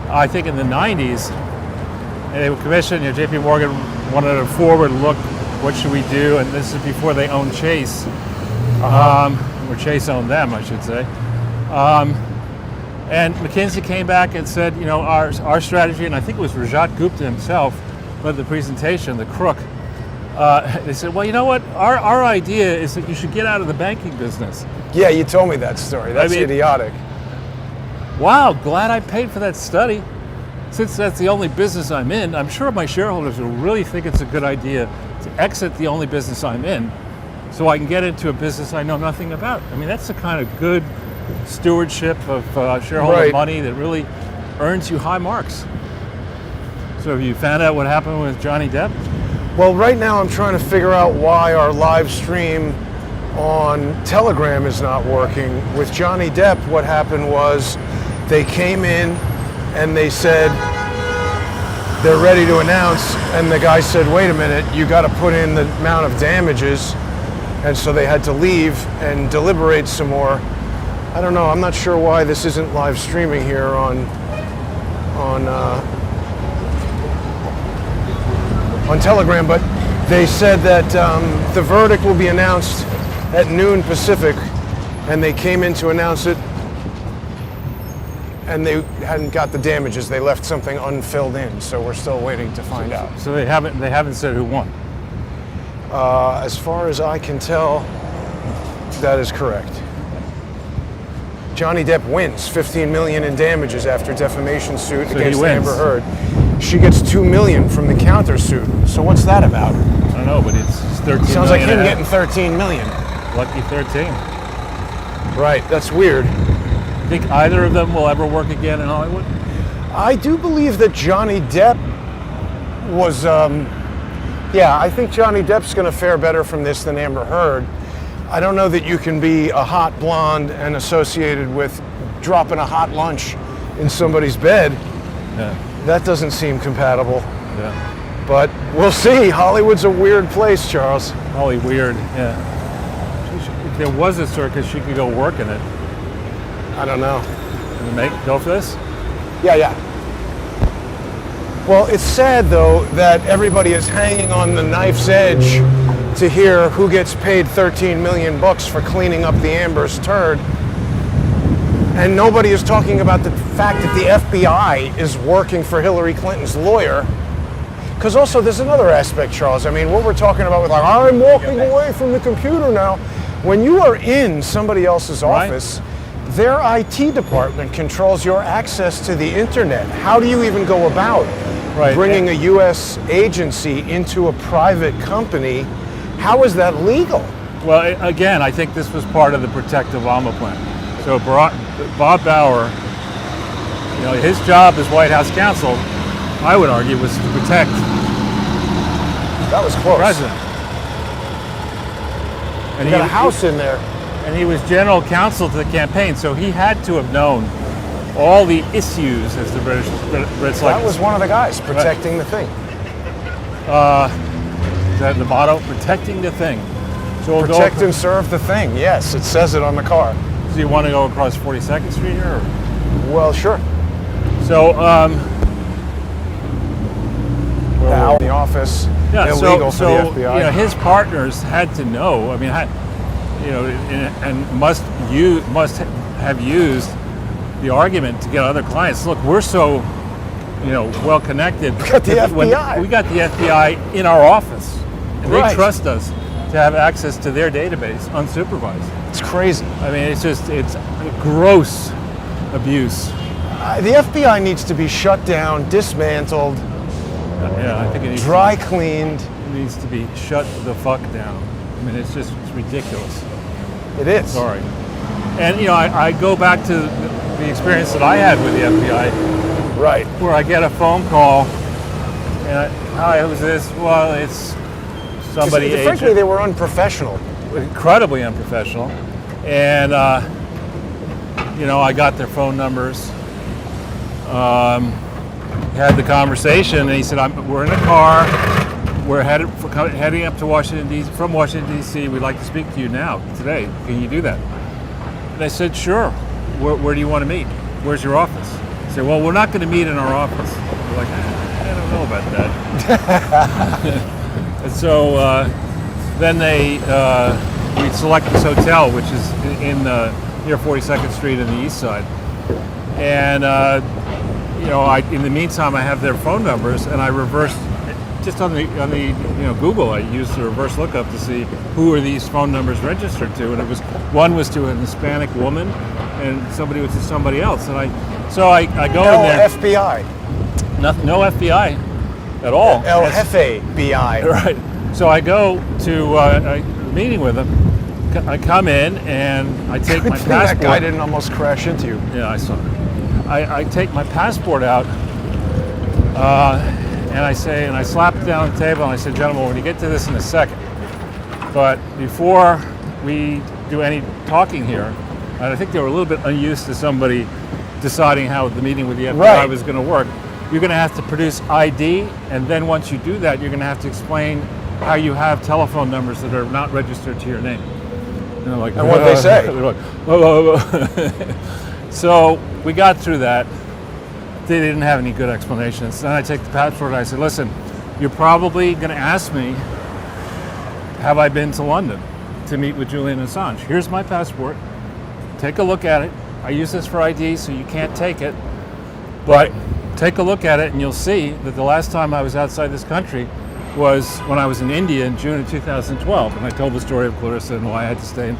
I think in the 90s, and they were commissioned, J.P. Morgan wanted a forward look, what should we do? And this is before they owned Chase, or Chase owned them, I should say. And McKinsey came back and said, our strategy, and I think it was Rajat Gupta himself led the presentation, the crook. They said, well, you know what? Our idea is that you should get out of the banking business. Yeah, you told me that story. That's idiotic. Wow, glad I paid for that study. Since that's the only business I'm in, I'm sure my shareholders will really think it's a good idea to exit the only business I'm in so I can get into a business I know nothing about. I mean, that's the kind of good stewardship of shareholder money that really earns you high marks. So have you found out what happened with Johnny Depp? Well, right now I'm trying to figure out why our live stream on Telegram is not working. With Johnny Depp, what happened was they came in and they said they're ready to announce, and the guy said, wait a minute, you got to put in the amount of damages, and so they had to leave and deliberate some more. I don't know, I'm not sure why this isn't live streaming here on Telegram, but they said that the verdict will be announced at noon Pacific, and they came in to announce it and they hadn't got the damages. They left something unfilled in, so we're still waiting to find out. So they haven't said who won. As far as I can tell, that is correct. Johnny Depp wins $15 million in damages after defamation suit against Amber Heard. She gets $2 million from the countersuit. So what's that about? I don't know, but it's 13 Sounds like million him getting $13 million. Lucky 13. Right, that's weird. Think either of them will ever work again in Hollywood? I do believe that Johnny Depp was, I think Johnny Depp's going to fare better from this than Amber Heard. I don't know that you can be a hot blonde and associated with dropping a hot lunch in somebody's bed. Yeah. That doesn't seem compatible. Yeah. But we'll see. Hollywood's a weird place, Charles. Probably weird, yeah. If there was a circus, she could go work in it. I don't know. Go for this? Yeah. Well, it's sad, though, that everybody is hanging on the knife's edge to hear who gets paid $13 million for cleaning up the Amber's turd. And nobody is talking about the fact that the FBI is working for Hillary Clinton's lawyer. Because also there's another aspect, Charles. I mean, what we're talking about with I'm walking away from the computer now. When you are in somebody else's office, their IT department controls your access to the internet. How do you even go about bringing a U.S. agency into a private company? How is that legal? Well, again, I think this was part of the Protect Obama plan. So Bob Bauer, his job as White House counsel, I would argue, was to protect that was close. the president. And he got a house in there. And he was general counsel to the campaign, so he had to have known all the issues, as the Brits like. That was one of the guys protecting the thing. Is that the motto? Protecting the thing. So we'll protect and serve the thing. Yes, it says it on the car. Do you want to go across 42nd Street here? Or? Well, sure. So, now in the office, illegal for the FBI. His partners had to know. I mean, and must have used the argument to get other clients. Look, we're so, well connected. We got the FBI. We got the FBI in our office, and they trust us to have access to their database unsupervised. It's crazy. I mean, it's gross abuse. The FBI needs to be shut down, dismantled. Yeah, I think it needs dry cleaned. It needs to be shut the fuck down. I mean, it's ridiculous. It is. Sorry. And I go back to the experience that I had with the FBI. Right. Where I get a phone call, and hi, who's this? Well, it's somebody. Frankly, they were unprofessional. Incredibly unprofessional. And I got their phone numbers. Had the conversation, and he said, "We're in a car. We're heading up to Washington D.C. From Washington D.C. We'd like to speak to you now, today. Can you do that?" And I said, "Sure. Where do you want to meet? Where's your office?" He said, "Well, we're not going to meet in our office." We're like, I don't know about that. And so then we select this hotel, which is near 42nd Street in the East Side, and. In the meantime, I have their phone numbers, and I reversed just on the Google. I used the reverse lookup to see who are these phone numbers registered to, and one was to an Hispanic woman, and somebody was to somebody else. And so I go in there. No FBI. No FBI at all. El Jefe BI. Right. So I go to a meeting with them. I come in and I take my passport. That guy didn't almost crash into you. Yeah, I saw it. I take my passport out, and I slap it down on the table, and I said, "Gentlemen, we're going to get to this in a second. But before we do any talking here," and I think they were a little bit unused to somebody deciding how the meeting with the FBI was going to work, "you're going to have to produce ID, and then once you do that, you're going to have to explain how you have telephone numbers that are not registered to your name." And they're like, and what they say? They're like, "Oh." So we got through that. They didn't have any good explanations. Then I take the passport and I said, "Listen, you're probably going to ask me, have I been to London to meet with Julian Assange? Here's my passport. Take a look at it. I use this for ID, so you can't take it. But take a look at it and you'll see that the last time I was outside this country was when I was in India in June of 2012. And I told the story of Clarissa and why I had to stay and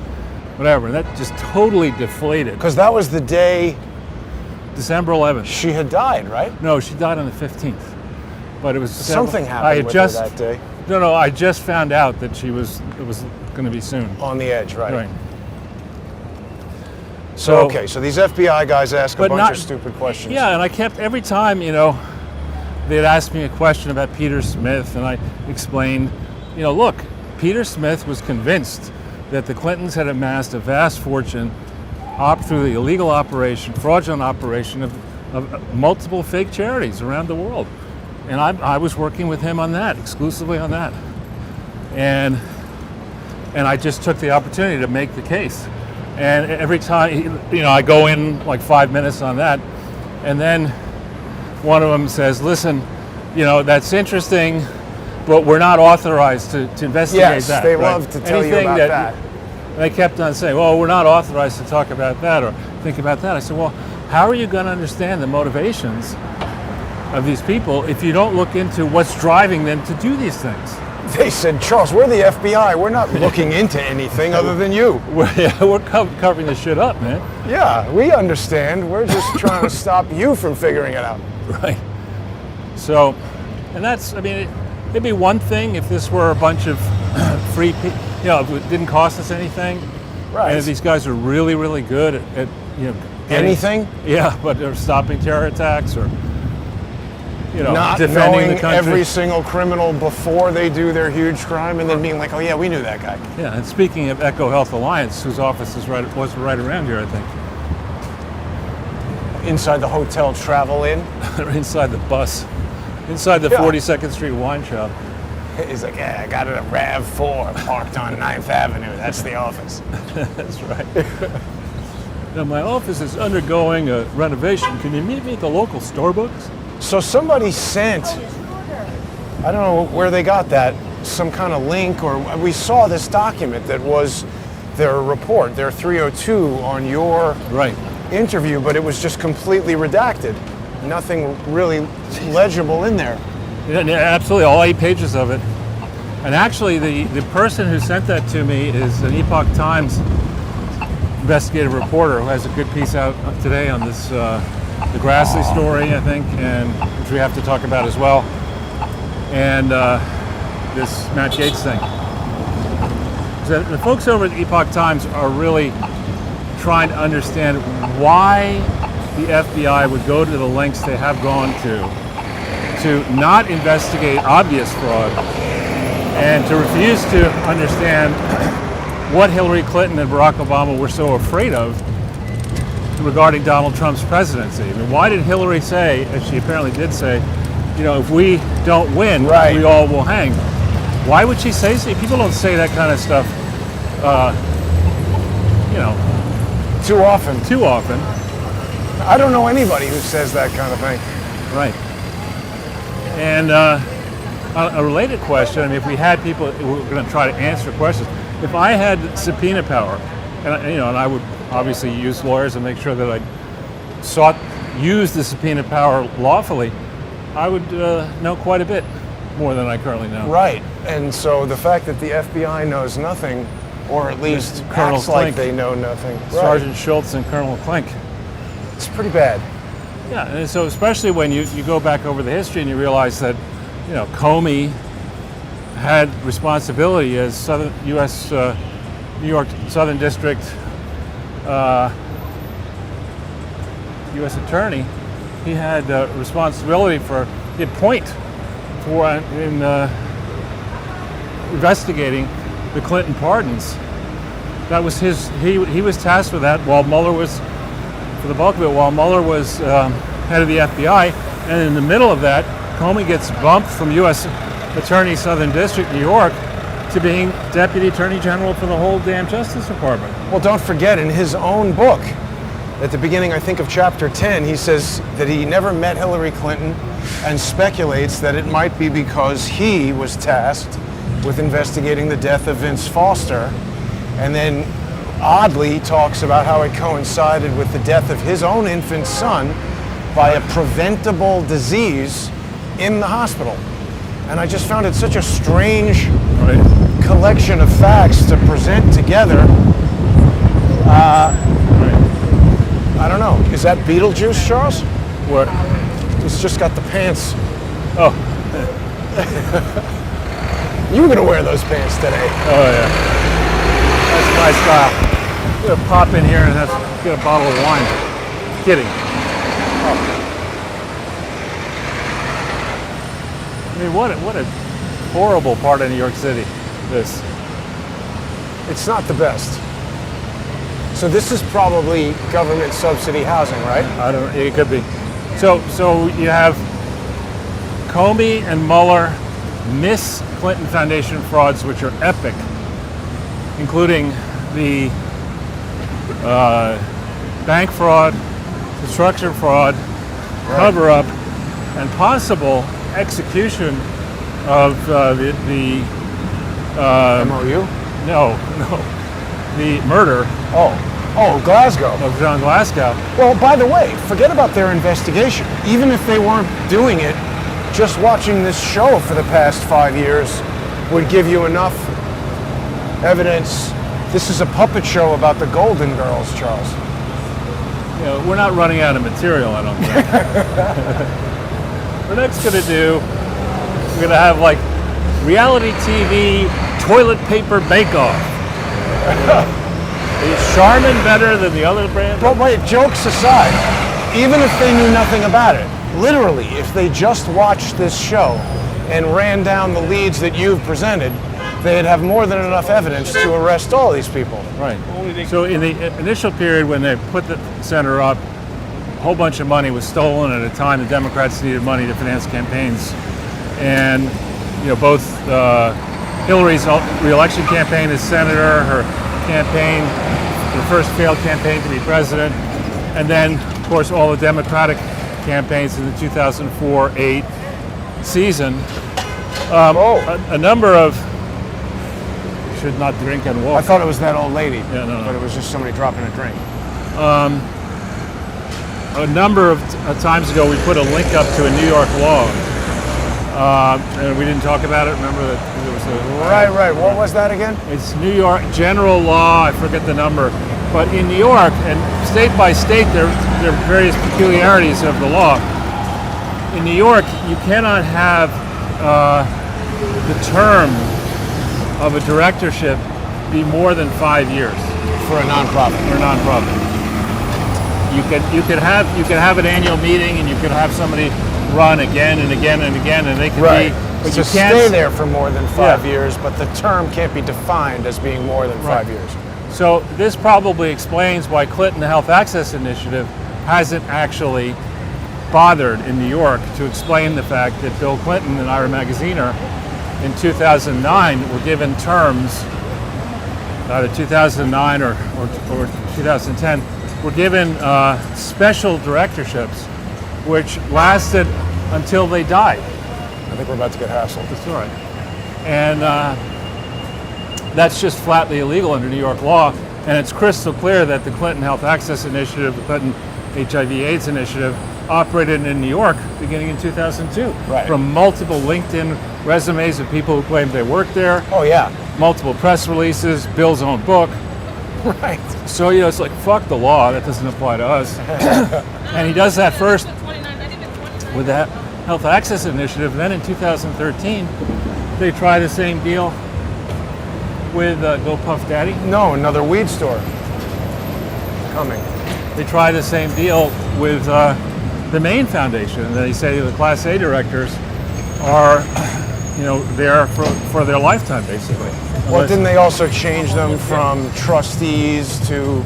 whatever. And that just totally deflated. Because that was the day December 11th. she had died, right? No, she died on the 15th. But it was Something happened with her that day. No, I just found out that it was going to be soon. On the edge, right? Right. So, okay, so these FBI guys ask a bunch of stupid questions. Yeah, and I kept, every time, they'd ask me a question about Peter Smith, and I explained, look, Peter Smith was convinced that the Clintons had amassed a vast fortune through the illegal operation, fraudulent operation of multiple fake charities around the world. And I was working with him on that, exclusively on that. And I just took the opportunity to make the case. And every time, I go in like 5 minutes on that, and then one of them says, listen, that's interesting, but we're not authorized to investigate that. Yes, they love to tell you about that. And they kept on saying, well, we're not authorized to talk about that or think about that. I said, well, how are you going to understand the motivations of these people if you don't look into what's driving them to do these things? They said, Charles, we're the FBI. We're not looking into anything other than you. We're covering this shit up, man. Yeah, we understand. We're just trying to stop you from figuring it out. Right. So, and that's, it'd be one thing if this were a bunch of free people, if it didn't cost us anything. Right. And if these guys are really, really good at anything? Yeah, but they're stopping terror attacks or, not defending knowing the country. Every single criminal before they do their huge crime and then being like, oh yeah, we knew that guy. Yeah, and speaking of Echo Health Alliance, whose office was right around here, I think. Inside the hotel travel inn? Inside the bus. Inside the 42nd Street wine shop. He's like, yeah, I got it at RAV4 parked on 9th Avenue. That's the office. That's right. Now, my office is undergoing a renovation. Can you meet me at the local Starbucks? So somebody sent, I don't know where they got that, some kind of link, or we saw this document that was their report, their 302 on your interview, but it was just completely redacted. Nothing really legible in there. Yeah, absolutely, all 8 pages of it. And actually, the person who sent that to me is an Epoch Times investigative reporter who has a good piece out today on this, the Grassley story, I think, and which we have to talk about as well, and this Matt Gaetz thing. So the folks over at the Epoch Times are really trying to understand why the FBI would go to the lengths they have gone to not investigate obvious fraud and to refuse to understand what Hillary Clinton and Barack Obama were so afraid of regarding Donald Trump's presidency. Why did Hillary say, as she apparently did say, if we don't win, we all will hang? Why would she say so? People don't say that kind of stuff, too often. Too often. I don't know anybody who says that kind of thing. Right. And a related question, if we had people who were going to try to answer questions, if I had subpoena power, and I would obviously use lawyers and make sure that I use the subpoena power lawfully, I would know quite a bit more than I currently know. Right, and so the fact that the FBI knows nothing, or at least Colonel acts like Klink. they know nothing. Sergeant Schultz and Colonel Klink. It's pretty bad. Yeah, and so especially when you go back over the history and you realize that, Comey had responsibility as U.S. New York Southern District U.S. Attorney. He had responsibility he had point for in investigating the Clinton pardons. That was he was tasked with that while Mueller was, for the bulk of it, while Mueller was head of the FBI. And in the middle of that, Comey gets bumped from U.S. Attorney Southern District, New York, to being Deputy Attorney General for the whole damn Justice Department. Well, don't forget, in his own book, at the beginning, I think, of chapter 10, he says that he never met Hillary Clinton and speculates that it might be because he was tasked with investigating the death of Vince Foster. And then oddly talks about how it coincided with the death of his own infant son by a preventable disease in the hospital. And I just found it such a strange collection of facts to present together. I don't know. Is that Beetlejuice, Charles? What? He's just got the pants. Oh. You were going to wear those pants today. Oh, yeah. That's my style. I'm going to pop in here and get a bottle of wine. Kidding. Oh. I mean, what a horrible part of New York City, this. It's not the best. So this is probably government subsidy housing, right? It could be. So you have Comey and Mueller miss Clinton Foundation frauds, which are epic, including the bank fraud, construction fraud, cover-up, and possible execution of the MOU? No, the murder. Oh, Glasgow. Of John Glasgow. Well, by the way, forget about their investigation. Even if they weren't doing it, just watching this show for the past 5 years would give you enough evidence. This is a puppet show about the Golden Girls, Charles. You know, we're not running out of material, I don't think. We're next going to do, we're going to have like reality TV toilet paper bake-off. Is Charmin better than the other brand? But wait, jokes aside, even if they knew nothing about it, literally, if they just watched this show and ran down the leads that you've presented, they'd have more than enough evidence to arrest all these people. Right. So in the initial period when they put the center up, a whole bunch of money was stolen at a time the Democrats needed money to finance campaigns. And, you know, both Hillary's re-election campaign as senator, her campaign, her first failed campaign to be president, and then, of course, all the Democratic campaigns in the 2004-8 season. A number of should not drink and walk. I thought it was that old lady, no. but it was just somebody dropping a drink. A number of times ago, we put a link up to a New York law, and we didn't talk about it. Remember that there was a Right. What was that again? It's New York general law. I forget the number, but in New York and state by state, there are various peculiarities of the law. In New York, you cannot have the term of a directorship be more than 5 years For a nonprofit. You could have an annual meeting, and you could have somebody run again and again and again, and they can be. But so you can't stay there for more than 5 years, but the term can't be defined as being more than 5 years. So this probably explains why Clinton Health Access Initiative hasn't actually bothered in New York to explain the fact that Bill Clinton and Ira Magaziner in 2009 were given terms, either 2009 or 2010, were given special directorships which lasted until they died. I think we're about to get hassled. That's all right. And that's just flatly illegal under New York law. And it's crystal clear that the Clinton Health Access Initiative, the Clinton HIV/AIDS Initiative, operated in New York beginning in 2002. Right. From multiple LinkedIn resumes of people who claimed they worked there. Oh, yeah. Multiple press releases, Bill's own book. Right. So, you know, it's like, fuck the law, that doesn't apply to us. And he does that first with that Health Access Initiative. Then in 2013, they try the same deal with Go Puff Daddy. No, another weed store coming. They try the same deal with the Maine Foundation. They say the Class A directors are, you know, there for their lifetime, basically. Well, didn't they also change them from trustees to,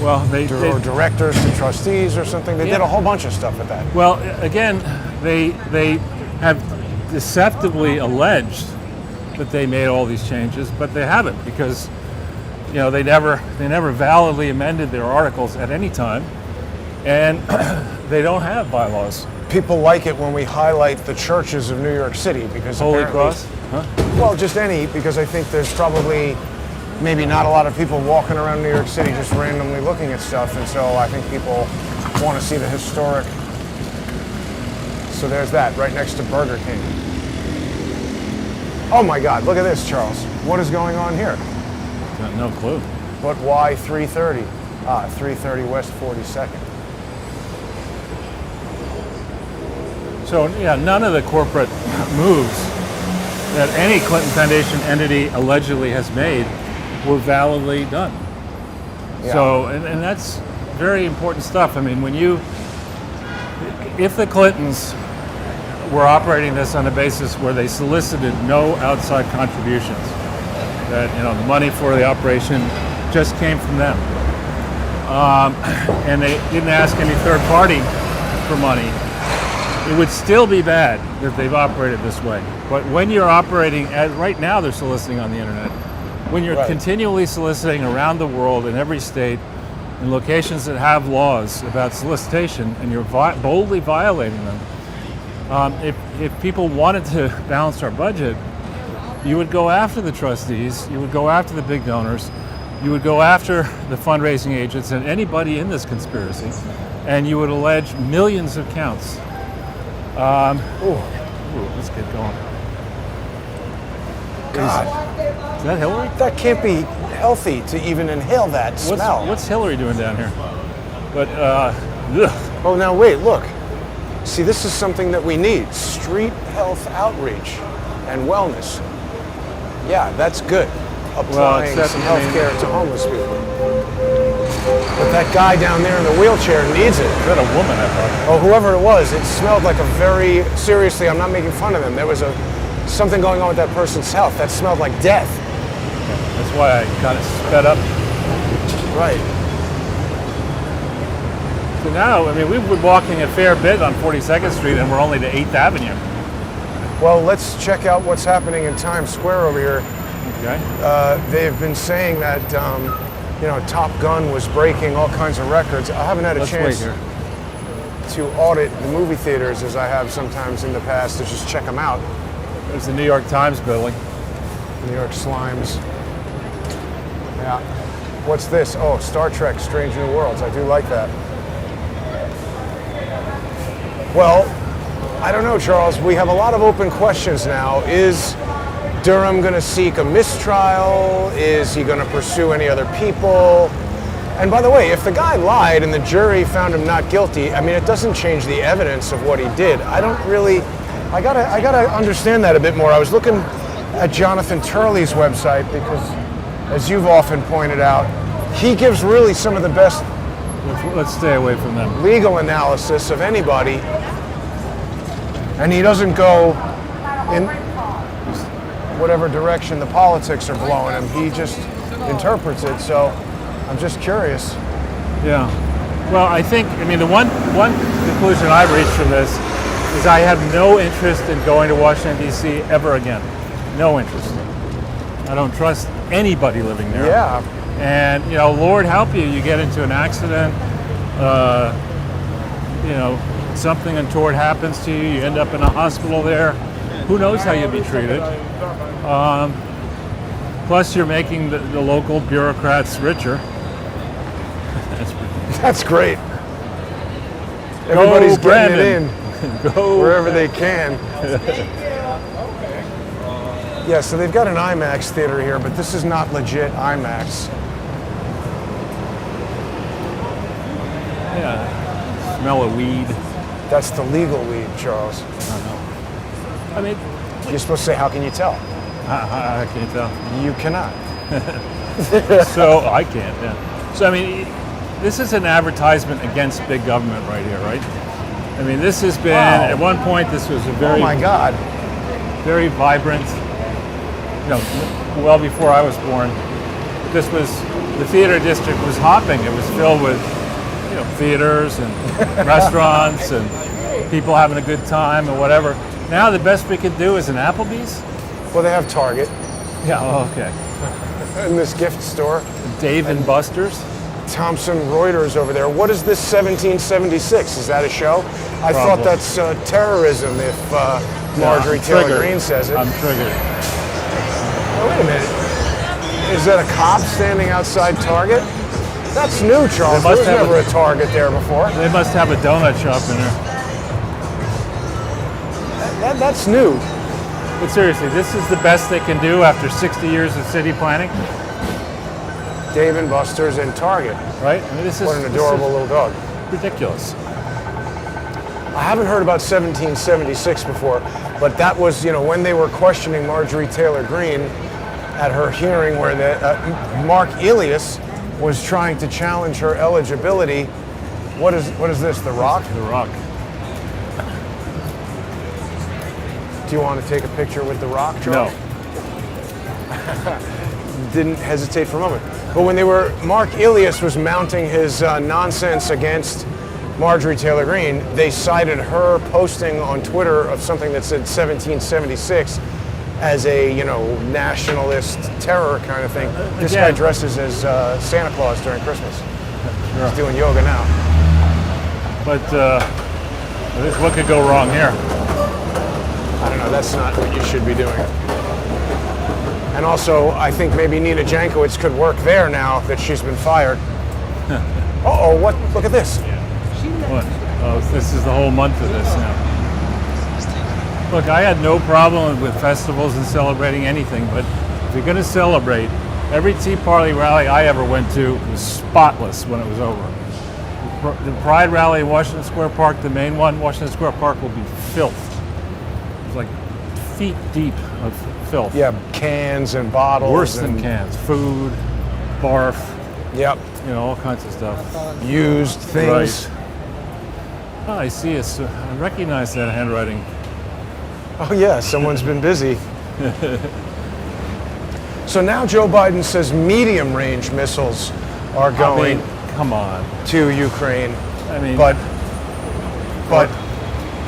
well, or directors to trustees or something? They did a whole bunch of stuff with that. Well, again, they have deceptively alleged that they made all these changes, but they haven't, because, you know, they never validly amended their articles at any time, and they don't have bylaws. People like it when we highlight the churches of New York City, because Holy apparently, Cross? Huh? well, just any, because I think there's probably maybe not a lot of people walking around New York City just randomly looking at stuff, and so I think people want to see the historic. So there's that, right next to Burger King. Oh my God, look at this, Charles. What is going on here? Got no clue. But why 330? 330 West 42nd. So yeah, none of the corporate moves that any Clinton Foundation entity allegedly has made were validly done. Yeah. So, and that's very important stuff. I mean, if the Clintons were operating this on a basis where they solicited no outside contributions, that the money for the operation just came from them, and they didn't ask any third party for money, it would still be bad that they've operated this way. But when you're operating, right now they're soliciting on the internet, when you're continually soliciting around the world in every state in locations that have laws about solicitation, and you're boldly violating them, if people wanted to balance our budget, you would go after the trustees, you would go after the big donors, you would go after the fundraising agents and anybody in this conspiracy, and you would allege millions of counts. Let's get going. God. Is that Hillary? That can't be healthy to even inhale that smell. What's Hillary doing down here? But, Oh, now wait, look. See, this is something that we need. Street health outreach and wellness. Yeah, that's good. Applying some health care to homeless people. But that guy down there in the wheelchair needs it. Is that a woman, I thought? Oh, whoever it was, it smelled like a very, seriously, I'm not making fun of them. There was something going on with that person's health. That smelled like death. That's why I kind of sped up. Right. So now, I mean, we've been walking a fair bit on 42nd Street and we're only to 8th Avenue. Well, let's check out what's happening in Times Square over here. Okay. They've been saying that, Top Gun was breaking all kinds of records. I haven't had a chance to audit the movie theaters as I have sometimes in the past to just check them out. There's the New York Times building. New York Slimes. Yeah. What's this? Oh, Star Trek Strange New Worlds. I do like that. Well, I don't know, Charles. We have a lot of open questions now. Is Durham going to seek a mistrial? Is he going to pursue any other people? And by the way, if the guy lied and the jury found him not guilty, I mean, it doesn't change the evidence of what he did. I gotta understand that a bit more. I was looking at Jonathan Turley's website because, as you've often pointed out, he gives really some of the best Let's stay away from them. Legal analysis of anybody, and he doesn't go in whatever direction the politics are blowing him. He just interprets it. So I'm just curious. Yeah. Well, I mean, the one conclusion I reached from this is I have no interest in going to Washington, D.C. ever again. No interest. I don't trust anybody living there. Yeah. And, Lord help you, you get into an accident, something untoward happens to you, you end up in a hospital there. Who knows how you'll be treated? Plus, you're making the local bureaucrats richer. That's great. Everybody's getting it in. Go wherever they can. Yeah, so they've got an IMAX theater here, but this is not legit IMAX. Yeah, smell of weed. That's the legal weed, Charles. I mean, you're supposed to say, how can you tell? I can't tell. You cannot. So I can't, yeah. So I mean, this is an advertisement against big government right here, right? I mean, this has been, at one point, this was a very, oh my God, very vibrant, well before I was born. The theater district was hopping. It was filled with, theaters and restaurants and people having a good time and whatever. Now the best we could do is an Applebee's. Well, they have Target. Yeah, okay. In this gift store. Dave and Buster's. Thomson Reuters over there. What is this 1776? Is that a show? I thought that's terrorism if Marjorie Taylor Greene says it. I'm triggered. Oh, wait a minute. Is that a cop standing outside Target? That's new, Charles. There was never a Target there before. They must have a donut shop in there. That's new. But seriously, this is the best they can do after 60 years of city planning, Dave and Buster's and Target. right? I mean, What an adorable little dog. ridiculous. I haven't heard about 1776 before, but that was, when they were questioning Marjorie Taylor Greene at her hearing where Mark Elias was trying to challenge her eligibility. What is this, The Rock? The Rock. Do you want to take a picture with The Rock, Charles? No. Didn't hesitate for a moment. But when Mark Elias was mounting his nonsense against Marjorie Taylor Greene, they cited her posting on Twitter of something that said 1776 as a, nationalist terror kind of thing. This guy dresses as Santa Claus during Christmas. Sure. He's doing yoga now. But what could go wrong here? I don't know, that's not what you should be doing. And also, I think maybe Nina Jankowicz could work there now that she's been fired. Uh-oh, what? Look at this. What? Oh, this is the whole month of this now. Look, I had no problem with festivals and celebrating anything, but if you're going to celebrate, every Tea Party rally I ever went to was spotless when it was over. The Pride rally in Washington Square Park, the main one, Washington Square Park, will be filth. It's like feet deep of filth. Yeah, cans and bottles. Worse than cans. Food, barf, Yep. all kinds of stuff. Used things. Right. Oh, I see. I recognize that handwriting. Oh yeah, someone's been busy. So now Joe Biden says medium-range missiles are going come on. to Ukraine. I mean, But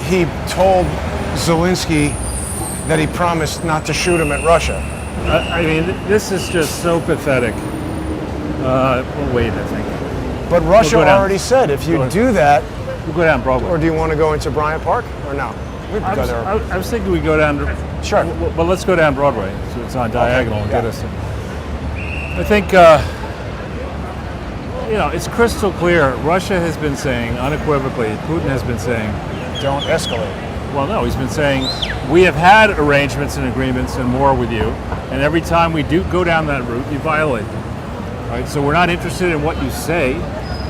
he told Zelensky that he promised not to shoot him at Russia. I mean, this is just so pathetic. We'll wait, I think. But Russia We'll go down. already said if you Go ahead. do that, We'll go down Broadway. or do you want to go into Bryant Park or no? We could go there. I was thinking we go down. Sure. But let's go down Broadway, so it's on diagonal and get yeah. us in. I think, it's crystal clear. Russia has been saying unequivocally, Putin has been saying, Don't escalate. well, no, he's been saying, we have had arrangements and agreements and more with you, and every time we do go down that route, you violate them. Right? So we're not interested in what you say,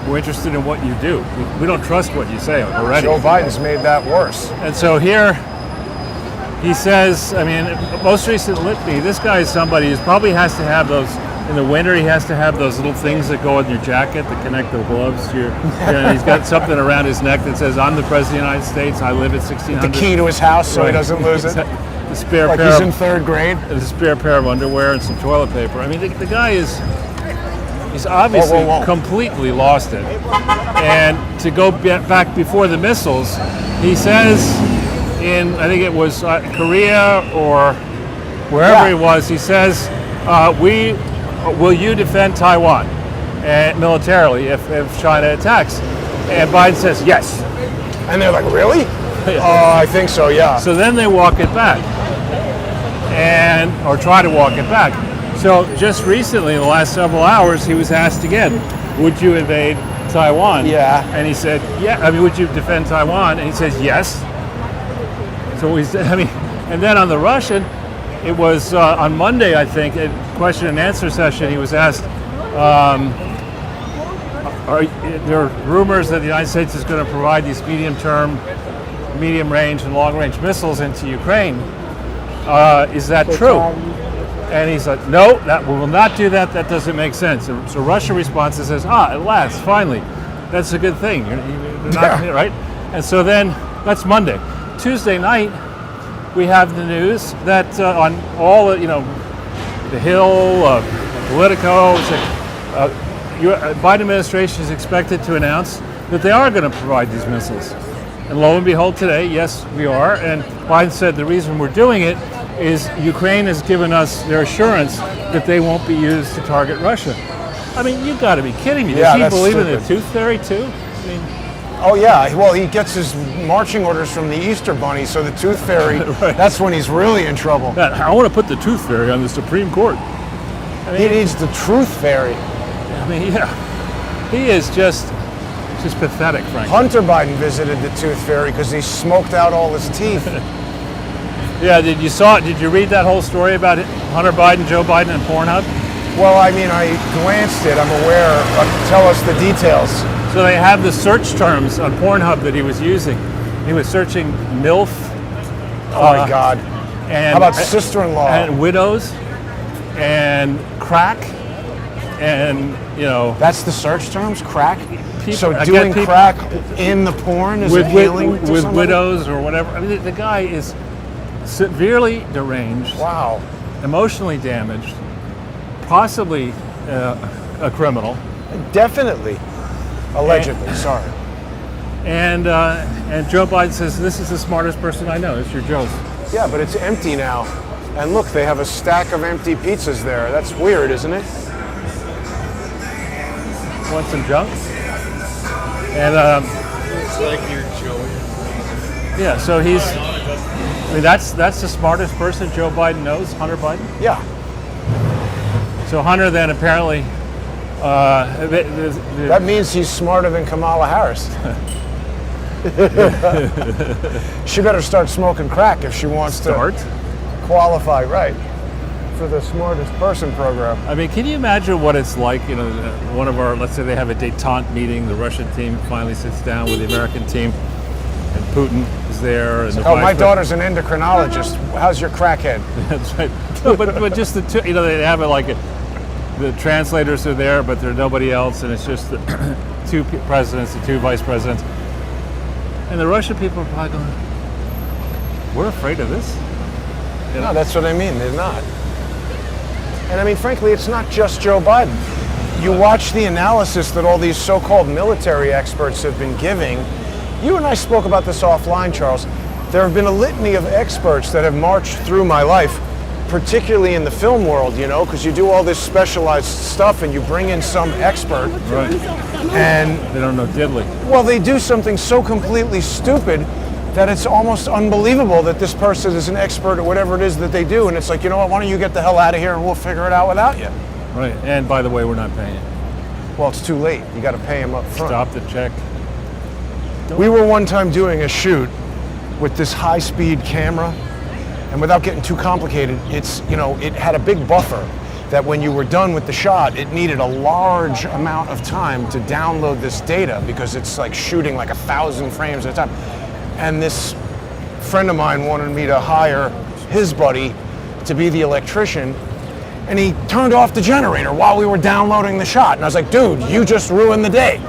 we're interested in what you do. We don't trust what you say already. Joe Biden's made that worse. And so here, he says, most recent litany, this guy is somebody who probably has to have those, in the winter, he has to have those little things that go on your jacket that connect the gloves to your, he's got something around his neck that says, I'm the President of the United States, I live at 1600. The key to his house so he doesn't lose it. The spare Like pair he's of, in third grade. a spare pair of underwear and some toilet paper. I mean, the guy he's obviously Whoa. completely lost it. And to go back before the missiles, he says in, I think it was Korea or wherever he was, he says, will you defend Taiwan militarily if China attacks? And Biden says, yes. And they're like, really? I think so, yeah. So then they walk it back, or try to walk it back. So just recently, in the last several hours, he was asked again, would you invade Taiwan? Yeah. And he said, yeah. Would you defend Taiwan? And he says, yes. So and then on the Russian, it was on Monday, I think, a question and answer session, he was asked, there are rumors that the United States is going to provide these medium-range and long-range missiles into Ukraine. Is that true? And he's like, no, we will not do that. That doesn't make sense. So Russia responds and says, at last, finally, that's a good thing. You're not, right? And so then, that's Monday. Tuesday night, we have the news that on all, the Hill, Politico, Biden administration is expected to announce that they are going to provide these missiles. And lo and behold, today, yes, we are. And Biden said the reason we're doing it is Ukraine has given us their assurance that they won't be used to target Russia. I mean, you've got to be kidding me. Does he believe in the tooth fairy too? Oh yeah, well he gets his marching orders from the Easter Bunny, so the tooth fairy, right. That's when he's really in trouble. I want to put the tooth fairy on the Supreme Court. I He mean, needs the truth fairy. I mean, yeah, he is just pathetic, frankly. Hunter Biden visited the tooth fairy because he smoked out all his teeth. Yeah, did you read that whole story about Hunter Biden, Joe Biden, and Pornhub? Well, I mean, I glanced it. I'm aware. Tell us the details. So they have the search terms on Pornhub that he was using. He was searching MILF. Oh my God. And, how about sister-in-law? And widows, and crack, and That's the search terms, crack. So again, doing crack in the porn is appealing to with somebody? widows or whatever. I mean, the guy is severely deranged, Wow. emotionally damaged, possibly a criminal. Definitely. Allegedly. Sorry. And Joe Biden says, "This is the smartest person I know." It's your Joe's. Yeah, but it's empty now. And look, they have a stack of empty pizzas there. That's weird, isn't it? Want some junk? And It's like your Joey. yeah, so he's. I mean, that's the smartest person Joe Biden knows, Hunter Biden. Yeah. So Hunter then apparently. That means he's smarter than Kamala Harris. She better start smoking crack if she wants to qualify right for the smartest person program. I mean, can you imagine what it's like? One of our, let's say they have a détente meeting. The Russian team finally sits down with the American team, and Putin is there. And Oh, my daughter's an endocrinologist. How's your crackhead? That's right. No, but just the two, they have it like the translators are there, but there's nobody else, and it's just the two presidents, the two vice presidents. And the Russian people are probably going, "We're afraid of this." No, that's what I mean. They're not. And I mean, frankly, it's not just Joe Biden. You watch the analysis that all these so-called military experts have been giving. You and I spoke about this offline, Charles. There have been a litany of experts that have marched through my life, particularly in the film world, because you do all this specialized stuff and you bring in some expert. Right. And They don't know diddly. well, they do something so completely stupid that it's almost unbelievable that this person is an expert at whatever it is that they do. And it's like, you know what, why don't you get the hell out of here and we'll figure it out without you. Right. And by the way, we're not paying. Well, it's too late. You got to pay him up front. Stop the check. We were one time doing a shoot with this high-speed camera, and without getting too complicated, it had a big buffer that when you were done with the shot, it needed a large amount of time to download this data because it's like shooting like 1,000 frames at a time. And this friend of mine wanted me to hire his buddy to be the electrician, and he turned off the generator while we were downloading the shot. And I was like, dude, you just ruined the day.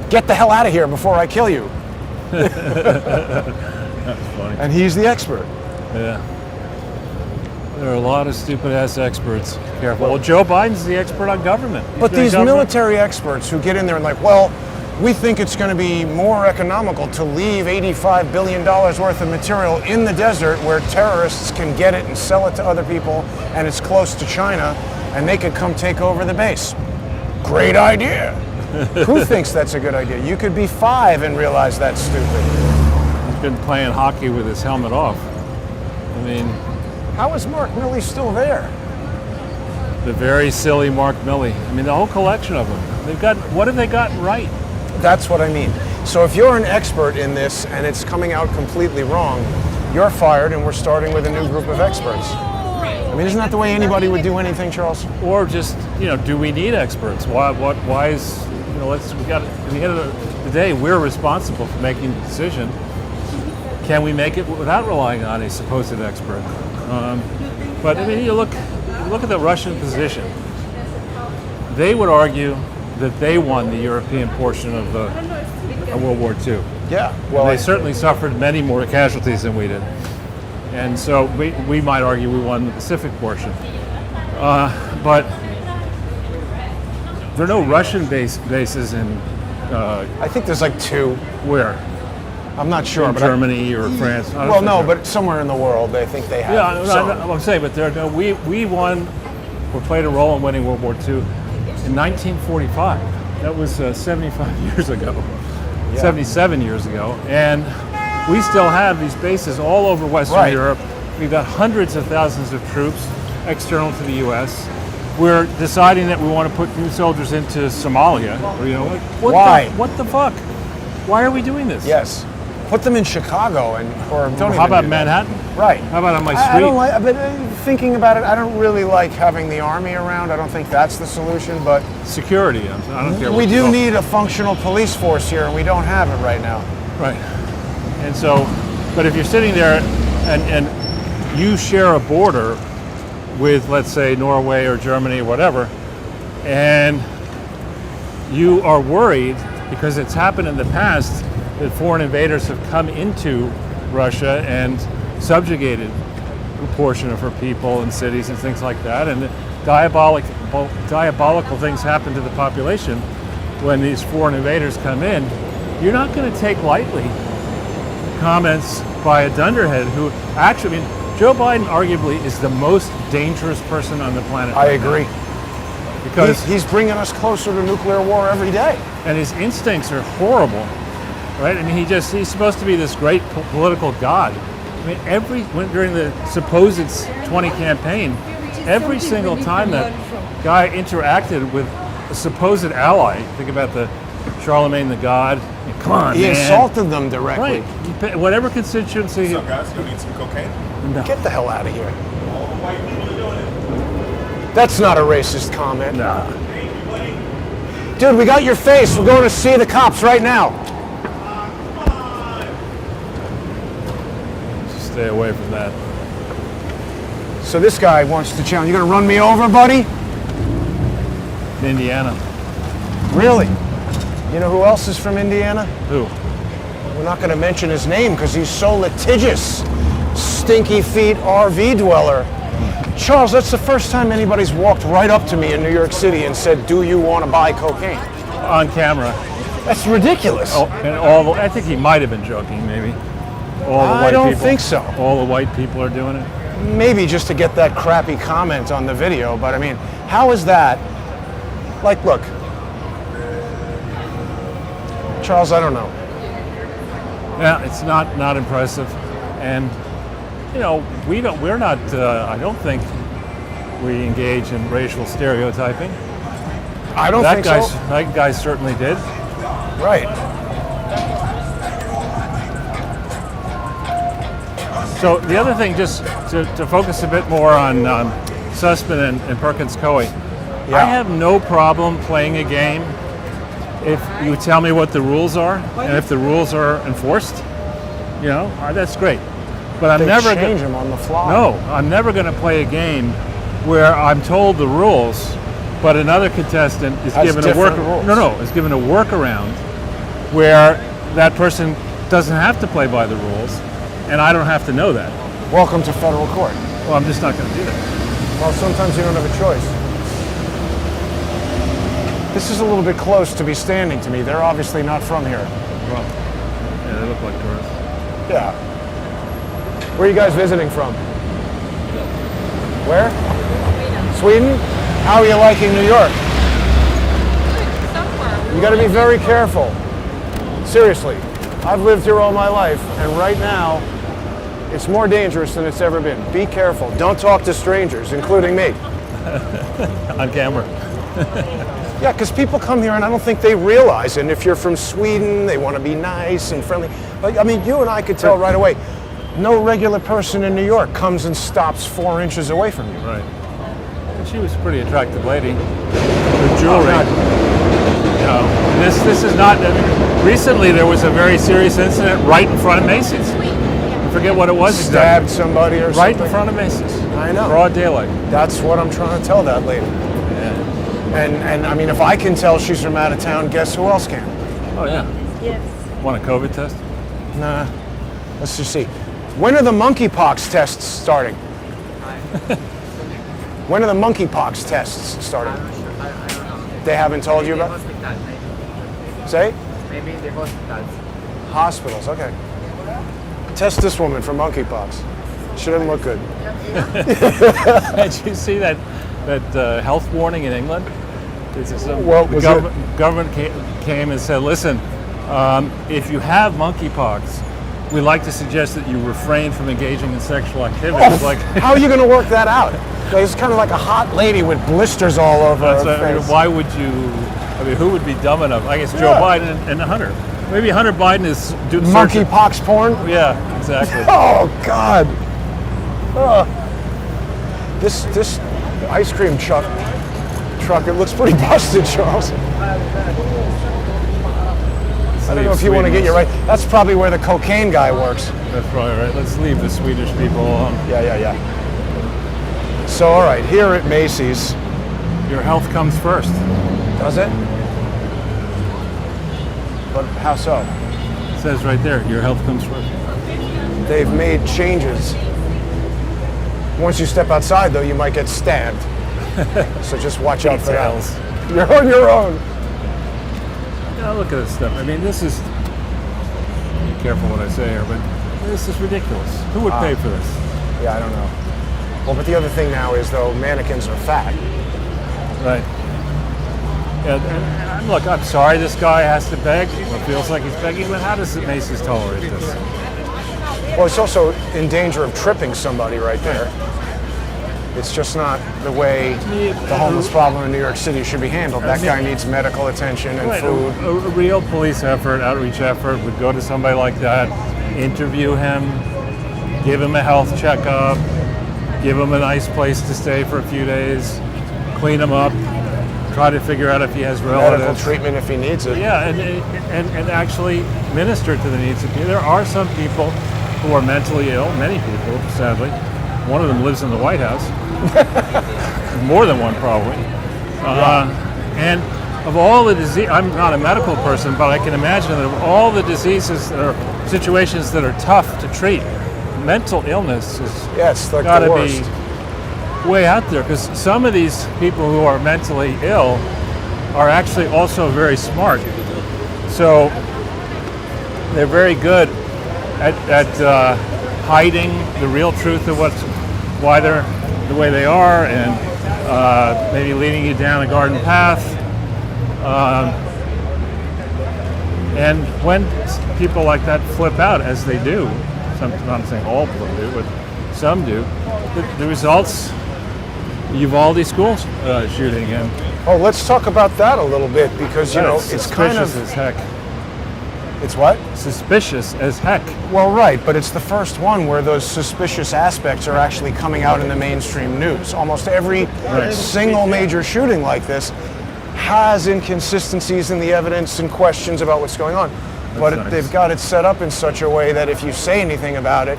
Get the hell out of here before I kill you. That's funny. And he's the expert. Yeah. There are a lot of stupid ass experts. Careful. Well, Joe Biden's the expert on government. But these military experts who get in there and like, well, we think it's going to be more economical to leave $85 billion worth of material in the desert where terrorists can get it and sell it to other people, and it's close to China, and they could come take over the base. Great idea. Who thinks that's a good idea? You could be 5 and realize that's stupid. He's been playing hockey with his helmet off. I mean, how is Mark Milley still there? the very silly Mark Milley. I mean, the whole collection of them. What have they gotten right? That's what I mean. So if you're an expert in this and it's coming out completely wrong, you're fired and we're starting with a new group of experts. I mean, isn't that the way anybody would do anything, Charles? Or just, do we need experts? Why is, we got, at the end of the day, we're responsible for making the decision. Can we make it without relying on a supposed expert? But I mean, you look at the Russian position. They would argue that they won the European portion of World War II. Yeah. Well, they certainly suffered many more casualties than we did. And so we might argue we won the Pacific portion. But there are no Russian bases in... I think there's like 2. Where? I'm not sure. In Germany or France? Well, no, but somewhere in the world, I think they have. Yeah, I'm saying, but we won, or played a role in winning World War II in 1945. That was 75 years ago, 77 years ago. And we still have these bases all over Western Europe. We've got hundreds of thousands of troops external to the U.S. we're deciding that we want to put new soldiers into Somalia. Or, like, Why? What the fuck? Why are we doing this? Yes. Put them in Chicago or don't How even about do that. Manhattan? Right. How about on my street? I don't like, but thinking about it, I don't really like having the army around. I don't think that's the solution, but Security. I don't care. we do need a functional police force here, and we don't have it right now. Right. And so, but if you're sitting there and you share a border with, let's say, Norway or Germany or whatever, and you are worried because it's happened in the past that foreign invaders have come into Russia and subjugated a portion of her people and cities and things like that, and diabolical things happen to the population when these foreign invaders come in, you're not going to take lightly comments by a dunderhead who actually, I mean, Joe Biden arguably is the most dangerous person on the planet. I agree. Because he's bringing us closer to nuclear war every day. And his instincts are horrible, right? I mean, he's supposed to be this great political god. I mean, during the supposed 20 campaign, every single time that guy interacted with a supposed ally, think about the Charlemagne the God, come on, he man. insulted them directly. Right. Whatever constituency. What's up, guys? You need some cocaine? No. Get the hell out of here. That's not a racist comment. Nah. Dude, we got your face. We're going to see the cops right now. Stay away from that. So this guy wants to challenge. You gonna run me over, buddy? Indiana. Really? You know who else is from Indiana? Who? We're not gonna mention his name because he's so litigious. Stinky feet RV dweller. Charles, that's the first time anybody's walked right up to me in New York City and said, "Do you want to buy cocaine?" On camera. That's ridiculous. Oh, and I think he might have been joking, maybe. All the I white don't people, think so. All the white people are doing it. Maybe just to get that crappy comment on the video, but I mean, how is that? Like, look, Charles, I don't know. Yeah, it's not impressive, and we're not. I don't think we engage in racial stereotyping. I don't think so. That guy certainly did. Right. So the other thing, just to focus a bit more on Sussman and Perkins Coie, Yeah. I have no problem playing a game if you tell me what the rules are and if the rules are enforced. That's great. But I'm They never change them on the fly. No, I'm never going to play a game where I'm told the rules, but another contestant is Has given different rules. is given a workaround where that person doesn't have to play by the rules, and I don't have to know that. Welcome to federal court. Well, I'm just not going to do that. Well, sometimes you don't have a choice. This is a little bit close to be standing to me. They're obviously not from here. Well, yeah, they look like tourists. Yeah. Where are you guys visiting from? Where? Sweden? How are you liking New York? You got to be very careful. Seriously. I've lived here all my life, and right now, it's more dangerous than it's ever been. Be careful. Don't talk to strangers, including me. On camera. Yeah, because people come here and I don't think they realize, and if you're from Sweden, they want to be nice and friendly. Like, I mean, you and I could tell right away, no regular person in New York comes and stops 4 inches away from you. Right. And she was a pretty attractive lady. With jewelry. This is not. Recently, there was a very serious incident right in front of Macy's. I forget what it was. Stabbed somebody or right something. in front of Macy's. I know. Broad daylight. That's what I'm trying to tell that lady. And I mean, if I can tell she's from out of town, guess who else can? Oh yeah. Yes. Want a COVID test? Nah. Let's just see. When are the monkeypox tests starting? When are the monkeypox tests starting? I don't know. They haven't told you about? Say? Maybe in the hospitals. Hospitals, okay. Test this woman for monkeypox. She doesn't look good. Did you see that health warning in England? What was government came and said, listen, if you have monkeypox, we like to suggest that you refrain from engaging in sexual activities. Like, how are you going to work that out? Like, it's kind of like a hot lady with blisters all over her face. why would you? I mean, who would be dumb enough? I guess Joe Biden and Hunter. Maybe Hunter Biden is doing monkeypox porn. Yeah, exactly. Oh God. This ice cream truck. It looks pretty busted, Charles. I don't know if you want to get your right. That's probably where the cocaine guy works. That's probably right. Let's leave the Swedish people alone. Yeah. So, all right, here at Macy's. Your health comes first. Does it? But how so? It says right there, your health comes first. They've made changes. Once you step outside, though, you might get stabbed. So just watch out for that. You're on your own. Yeah, look at this stuff. I mean, this is, be careful what I say here, but this is ridiculous. Who would pay for this? Yeah, I don't know. Well, but the other thing now is, though, mannequins are fat. Right. And look, I'm sorry this guy has to beg, or feels like he's begging, but how does Macy's tolerate this? Well, it's also in danger of tripping somebody right there. It's just not the way the homeless problem in New York City should be handled. That guy needs medical attention and food. A real police effort, outreach effort would go to somebody like that, interview him, give him a health checkup, give him a nice place to stay for a few days, clean him up, try to figure out if he has relatives. Medical treatment if he needs it. Yeah, and actually minister to the needs of people. There are some people who are mentally ill, many people, sadly. One of them lives in the White House. More than one, probably. And of all the disease, I'm not a medical person, but I can imagine that of all the diseases or situations that are tough to treat, mental illness is like got to the worst. be way out there, because some of these people who are mentally ill are actually also very smart. So they're very good at hiding the real truth of why they're the way they are, and maybe leading you down a garden path. And when people like that flip out, as they do, I'm not saying all of them do, but some do, the results, Uvalde school shooting. And let's talk about that a little bit, because it's kind of suspicious as heck. It's what? Suspicious as heck. Well, right, but it's the first one where those suspicious aspects are actually coming out in the mainstream news. Almost every single major shooting like this has inconsistencies in the evidence and questions about what's going on. But nice. They've got it set up in such a way that if you say anything about it,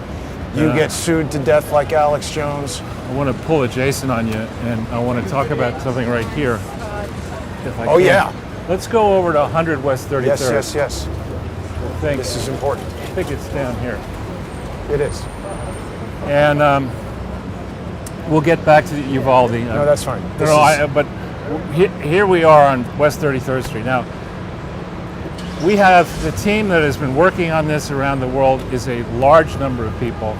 you get sued to death like Alex Jones. I want to pull a Jason on you, and I want to talk about something right here. If I can. Yeah. Let's go over to 100 West 33rd. Yes. This is important. I think it's down here. It is. And we'll get back to Uvalde. No, that's fine. But here we are on West 33rd Street. Now, we have the team that has been working on this around the world is a large number of people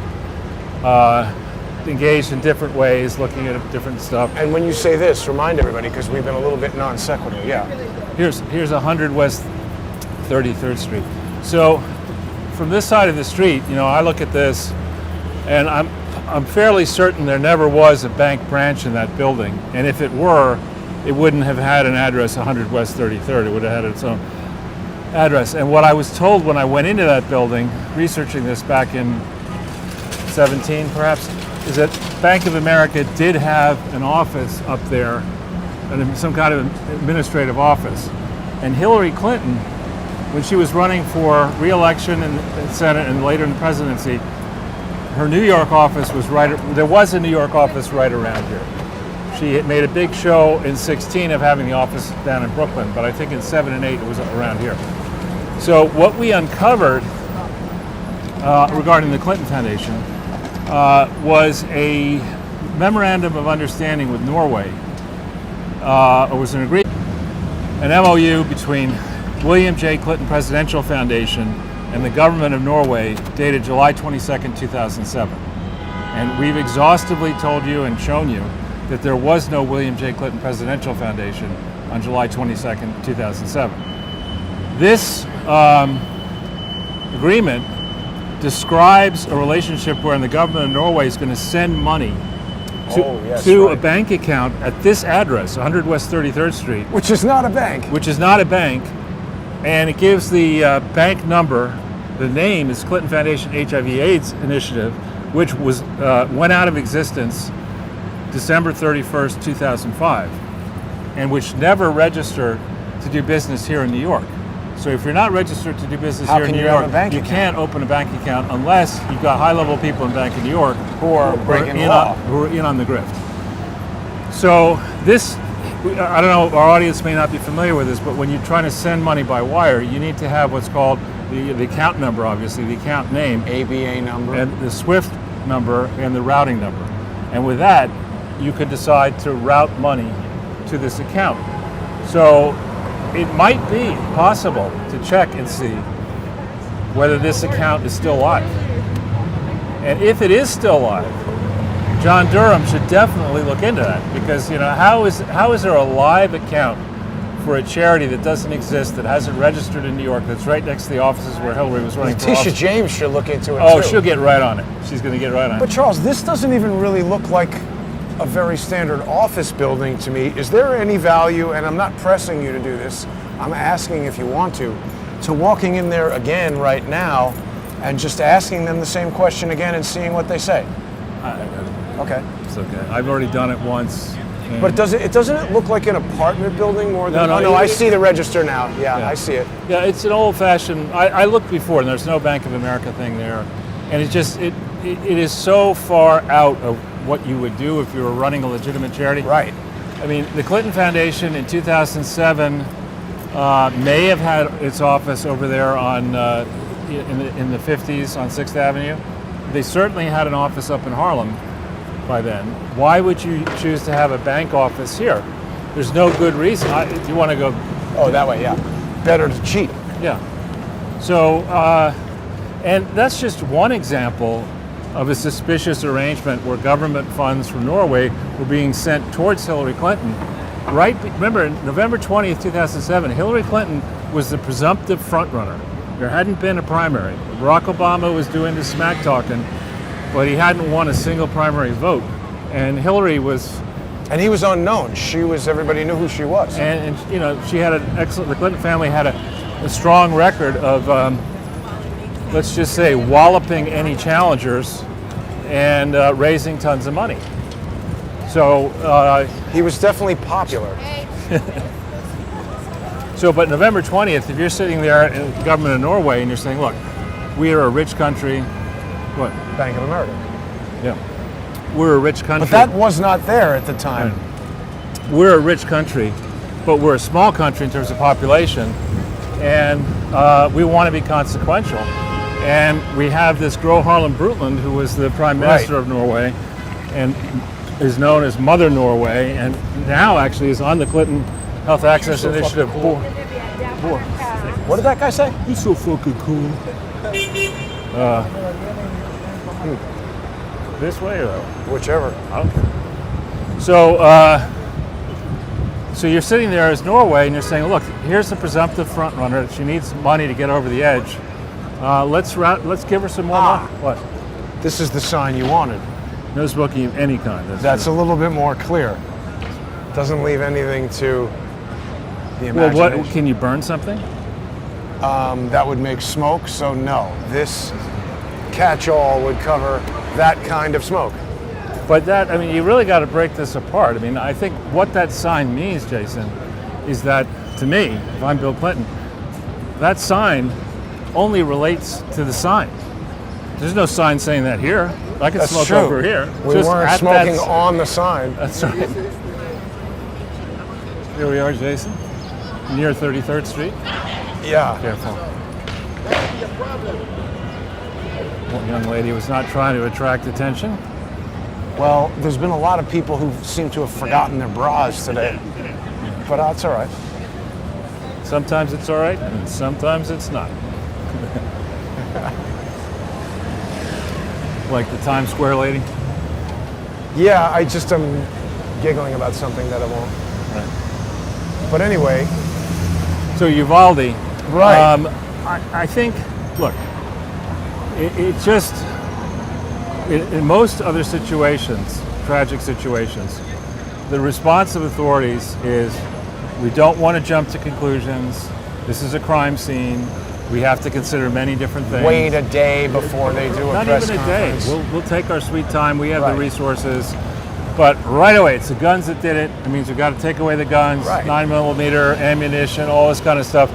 engaged in different ways, looking at different stuff. And when you say this, remind everybody, because we've been a little bit non sequitur. Yeah. Here's 100 West 33rd Street. So from this side of the street, I look at this, and I'm fairly certain there never was a bank branch in that building. And if it were, it wouldn't have had an address 100 West 33rd. It would have had its own address. And what I was told when I went into that building, researching this back in 17 perhaps, is that Bank of America did have an office up there, some kind of administrative office. And Hillary Clinton, when she was running for re-election in the Senate and later in the presidency, her New York office was there was a New York office right around here. She had made a big show in 16 of having the office down in Brooklyn, but I think in 7 and 8 it was around here. So what we uncovered regarding the Clinton Foundation was a memorandum of understanding with Norway. It was an agreement, an MOU between William J. Clinton Presidential Foundation and the government of Norway, dated July 22nd, 2007. And we've exhaustively told you and shown you that there was no William J. Clinton Presidential Foundation on July 22nd, 2007. This agreement describes a relationship wherein the government of Norway is going to send money Yes, to right. a bank account at this address, 100 West 33rd Street, Which is not a bank. which is not a bank, and it gives the bank number. The name is Clinton Foundation HIV/AIDS Initiative, which was went out of existence December 31st, 2005, and which never registered to do business here in New York. So if you're not registered to do business How here in can New you have York, a bank you account? can't open a bank account unless you've got high-level people in Bank of New York Who are breaking in law. who are in on the grift. So this, I don't know, our audience may not be familiar with this, but when you're trying to send money by wire, you need to have what's called the account number, obviously, the account name, ABA number. and the SWIFT number, and the routing number. And with that, you can decide to route money to this account. So it might be possible to check and see whether this account is still live. And if it is still live, John Durham should definitely look into that, because how is there a live account for a charity that doesn't exist, that hasn't registered in New York, that's right next to the offices where Hillary was running for Tisha office? James should look into it Oh, too. she'll get right on it. She's going to get right on But it. Charles, this doesn't even really look like a very standard office building to me. Is there any value, and I'm not pressing you to do this, I'm asking if you want to walking in there again right now and just asking them the same question again and seeing what they say? Okay. It's okay. I've already done it once. But doesn't it look like an apartment building more than? No, Oh, no, I it- see the register now. Yeah, Yeah. I see it. Yeah, it's an old-fashioned. I looked before, and there's no Bank of America thing there, and it is so far out of what you would do if you were running a legitimate charity. Right. I mean, the Clinton Foundation in 2007 may have had its office over there on in the 50s on 6th Avenue. They certainly had an office up in Harlem by then. Why would you choose to have a bank office here? There's no good reason. You want to go, Oh, that way, yeah. Better to cheat. yeah. So, and that's just one example of a suspicious arrangement where government funds from Norway were being sent towards Hillary Clinton. Right, remember, November 20th, 2007, Hillary Clinton was the presumptive frontrunner. There hadn't been a primary. Barack Obama was doing the smack talking, but he hadn't won a single primary vote. And Hillary was, And he was unknown. Everybody knew who she was. and she had an excellent, the Clinton family had a strong record of, let's just say, walloping any challengers and raising tons of money. So, He was definitely popular. but November 20th, if you're sitting there in the government of Norway and you're saying, look, we are a rich country, what? Bank of America. Yeah. We're a rich country. But that was not there at the time. We're a rich country, but we're a small country in terms of population, and we want to be consequential. And we have this Gro Harlem Brundtland, who was the prime minister of Norway, and is known as Mother Norway, and now actually is on the Clinton Health Access Initiative board. What did that guy say? He's so fucking cool. This way or that way? Whichever. I don't care. So you're sitting there as Norway, and you're saying, look, here's the presumptive front runner. She needs money to get over the edge. Let's give her some more money. What? This is the sign you wanted. No smoking of any kind. That's true. a little bit more clear. Doesn't leave anything to the Well, imagination. what can you burn something? That would make smoke, so no. This catch-all would cover that kind of smoke. But you really got to break this apart. I mean, I think what that sign means, Jason, is that to me, if I'm Bill Clinton, that sign only relates to the sign. There's no sign saying that here. I can That's smoke true. over here. We Just weren't at smoking that- on the sign. That's right. Here we are, Jason, near 33rd Street. Yeah. Careful. One young lady was not trying to attract attention. Well, there's been a lot of people who seem to have forgotten their bras today. But that's all right. Sometimes it's all right, and sometimes it's not. Like the Times Square lady. Yeah, I just am giggling about something that I won't. Right. But anyway, So Uvalde. Right. I think, look, it just, in most other situations, tragic situations, the response of authorities is, we don't want to jump to conclusions. This is a crime scene. We have to consider many different things. Wait a day before they do a Not press even a day. conference. We'll take our sweet time. We have Right. the resources. But right away, it's the guns that did it. It means we've got to take away the guns, Right. 9mm ammunition, all this kind of stuff.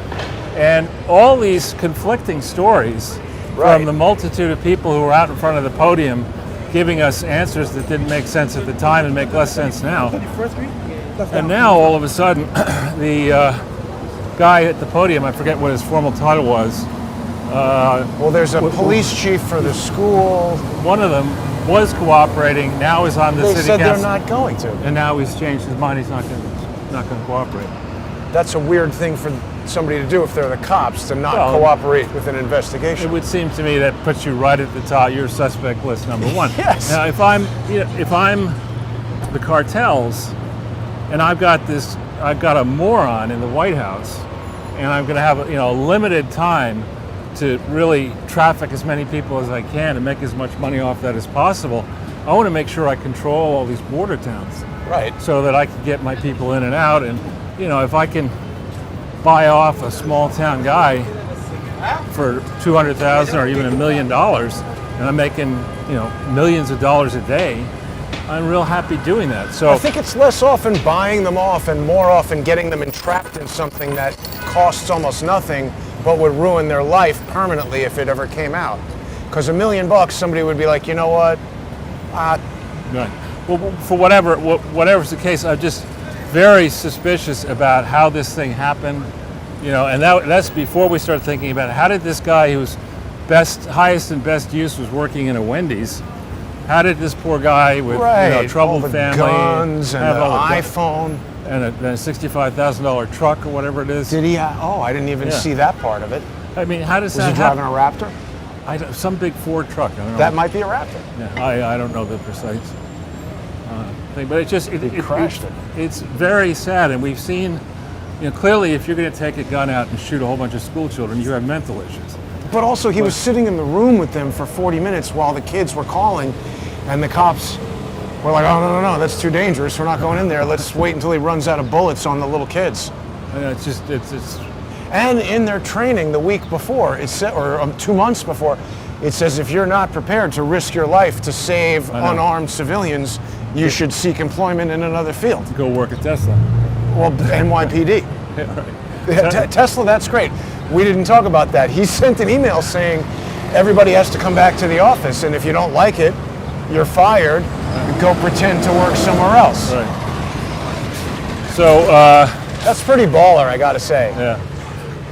And all these conflicting stories Right. from the multitude of people who were out in front of the podium giving us answers that didn't make sense at the time and make less sense now. And now, all of a sudden, the guy at the podium, I forget what his formal title was, Well, there's a police chief for the school. one of them was cooperating, now is on the They city said council. they're not going to. And now he's changed his mind, he's not going to cooperate. That's a weird thing for somebody to do if they're the cops, to not Well, cooperate with an It investigation. would seem to me that puts you right at the top, you're suspect list number one. Yes. Now, if I'm the cartels, and I've got a moron in the White House, and I'm going to have a limited time to really traffic as many people as I can and make as much money off that as possible, I want to make sure I control all these border towns Right. so that I can get my people in and out. And if I can buy off a small town guy for $200,000 or even $1 million, and I'm making millions of dollars a day, I'm real happy doing that. So I think it's less often buying them off and more often getting them entrapped in something that costs almost nothing but would ruin their life permanently if it ever came out. Because $1 million, somebody would be like, you know what? right. Well, for whatever's the case, I'm just very suspicious about how this thing happened. And that's before we start thinking about how did this guy whose highest and best use was working in a Wendy's, how did this poor guy with troubled all the family guns and have the all the iPhone? and a $65,000 truck or whatever it is? Did he? I didn't even Yeah. see that part of it. I mean, how does Was that he driving happen? a Raptor? Some big Ford truck. I don't know. That might be a Raptor. Yeah, I don't know the precise thing, but He crashed it. It's very sad, and we've seen, clearly, if you're going to take a gun out and shoot a whole bunch of school children, you have mental issues. But also, he was sitting in the room with them for 40 minutes while the kids were calling, and the cops were like, "Oh no, that's too dangerous. We're not going in there. Let's wait until he runs out of bullets on the little kids." And it's And in their training the week before, it said, or 2 months before, it says if you're not prepared to risk your life to save unarmed civilians, you should seek employment in another field. go work at Tesla. Well, NYPD. Yeah, right. Yeah, Tesla, that's great. We didn't talk about that. He sent an email saying everybody has to come back to the office, and if you don't like it, you're fired. Go pretend to work somewhere else. Right. So That's pretty baller, I gotta say. yeah,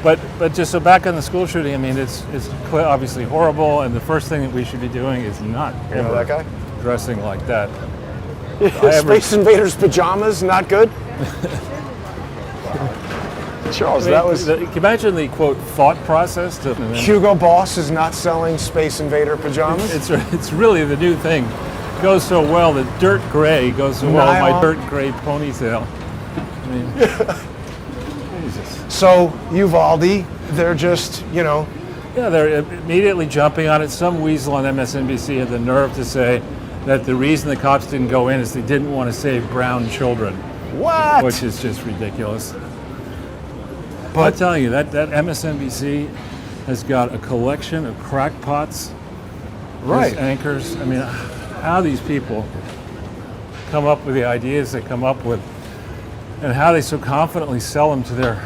but just so back on the school shooting, I mean, it's obviously horrible, and the first thing that we should be doing is not You know that guy? dressing like that. Space Invaders pajamas, not good? Charles, that was... Can you imagine the quote thought process to Hugo Boss is not selling Space Invader pajamas? It's really the new thing. Goes so well. The dirt gray goes so well with my Nylon. dirt gray ponytail. I mean, Jesus. So, Uvalde, they're just, Yeah, they're immediately jumping on it. Some weasel on MSNBC had the nerve to say that the reason the cops didn't go in is they didn't want to save brown children, what? which is just ridiculous. But- I'm telling you, that MSNBC has got a collection of crackpots, Right. news anchors. I mean, how these people come up with the ideas they come up with, and how they so confidently sell them to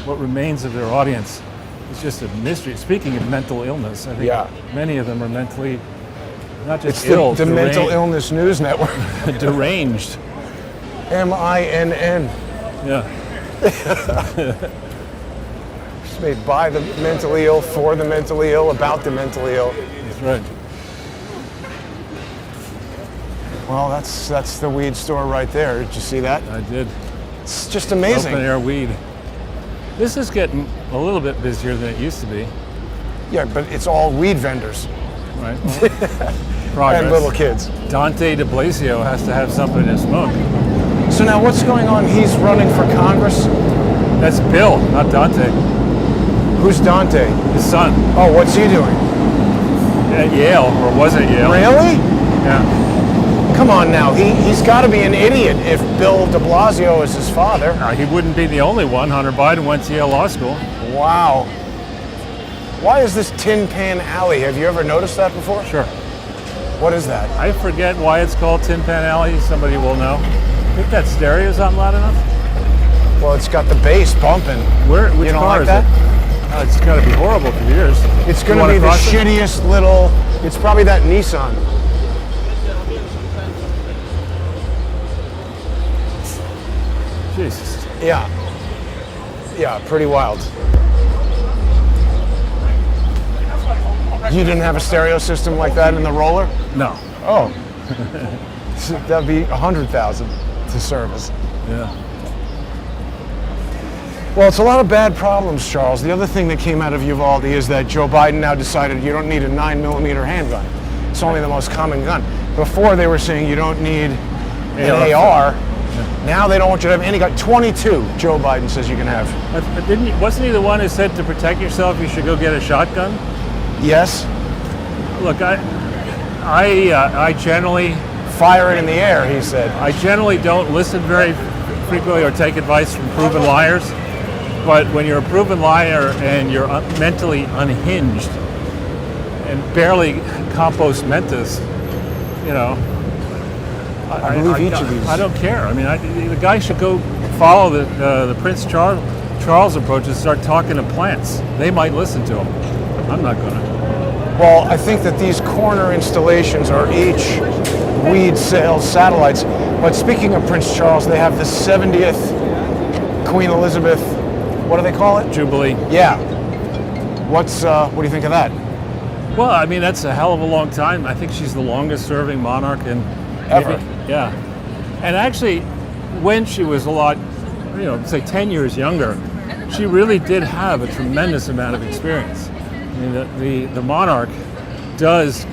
what remains of their audience. It's just a mystery. Speaking of mental illness, I think Yeah. many of them are mentally not just It's the, ill, the Mental Illness News Network. deranged. MINN. Yeah. It's made by the mentally ill, for the mentally ill, about the mentally ill. That's right. Well, that's the weed store right there. Did you see that? I did. It's just amazing. Open air weed. This is getting a little bit busier than it used to be, Yeah, but it's all weed vendors right? Progress. and little kids. Dante de Blasio has to have something to smoke. So now what's going on? He's running for Congress. That's Bill, not Dante. Who's Dante? His son. Oh, what's he doing? at Yale, or was at Yale. Really? Yeah. Come on now. He's got to be an idiot if Bill de Blasio is his father. He wouldn't be the only one. Hunter Biden went to Yale Law School. Wow. Why is this Tin Pan Alley? Have you ever noticed that before? Sure. What is that? I forget why it's called Tin Pan Alley. Somebody will know. I think that stereo's not loud enough. Well, it's got the bass bumping. Which you don't car like is that? it? It's got to be horrible for yours. It's You going to wanna be the cross it? shittiest little. It's probably that Nissan. Jesus. Yeah. Yeah, pretty wild. You didn't have a stereo system like that in the roller? No. Oh. That'd be 100,000 to service. Yeah. Well, it's a lot of bad problems, Charles. The other thing that came out of Uvalde is that Joe Biden now decided you don't need a 9mm handgun. It's only the most common gun. Before they were saying you don't need an AR. Now they don't want you to have any gun. 22, Joe Biden says you can have. Wasn't he the one who said to protect yourself you should go get a shotgun? Yes? Look, I generally Fire it in the air, he said. I generally don't listen very frequently or take advice from proven liars. But when you're a proven liar and you're mentally unhinged and barely compos mentis, you know, I believe each of these. I don't care. I mean, the guy should go follow the Prince Charles approach and start talking to plants. They might listen to him. I'm not going to. Well, I think that these corner installations are each weed sales satellites. But speaking of Prince Charles, they have the 70th Queen Elizabeth, what do they call it? Jubilee. Yeah. What do you think of that? Well, I mean, that's a hell of a long time. I think she's the longest serving monarch in Ever. Yeah. And actually, when she was a lot, say 10 years younger, she really did have a tremendous amount of experience. I mean, the monarch is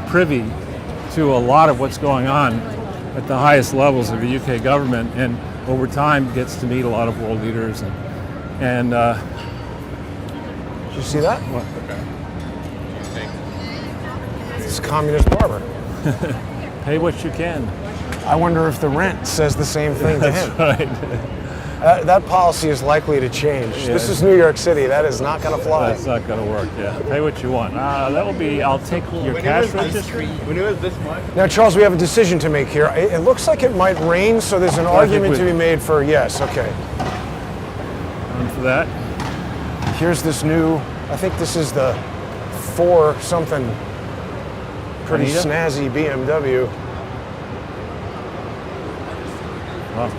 privy to a lot of what's going on at the highest levels of the UK government, and over time gets to meet a lot of world leaders. And Did you see that? what? It's communist barber. Pay what you can. I wonder if the rent says the same thing to him. That's right. That policy is likely to change. Yeah. This is New York City. That is not going to fly. That's not going to work. Yeah. Pay what you want. That will be. I'll take your cash register. When it was this much, Now, Charles, we have a decision to make here. It looks like it might rain, so there's an argument to be made for yes. Okay. On for that. Here's this new. I think this is the 4 something. Pretty Anita? snazzy BMW. Wow.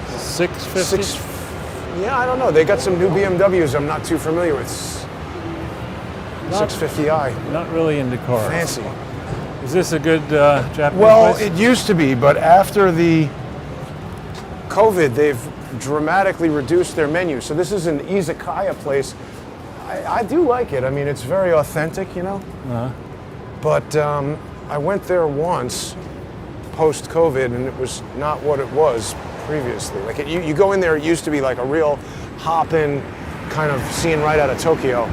650. Yeah, I don't know. They got some new BMWs I'm not too familiar with. 650i. Not really into cars. Fancy. Is this a good Japanese Well, place? it used to be, but after the COVID, they've dramatically reduced their menu. So this is an izakaya place. I do like it. I mean, it's very authentic, Uh-huh. But I went there once post-COVID, and it was not what it was previously. Like you go in there, it used to be like a real hop-in kind of scene right out of Tokyo.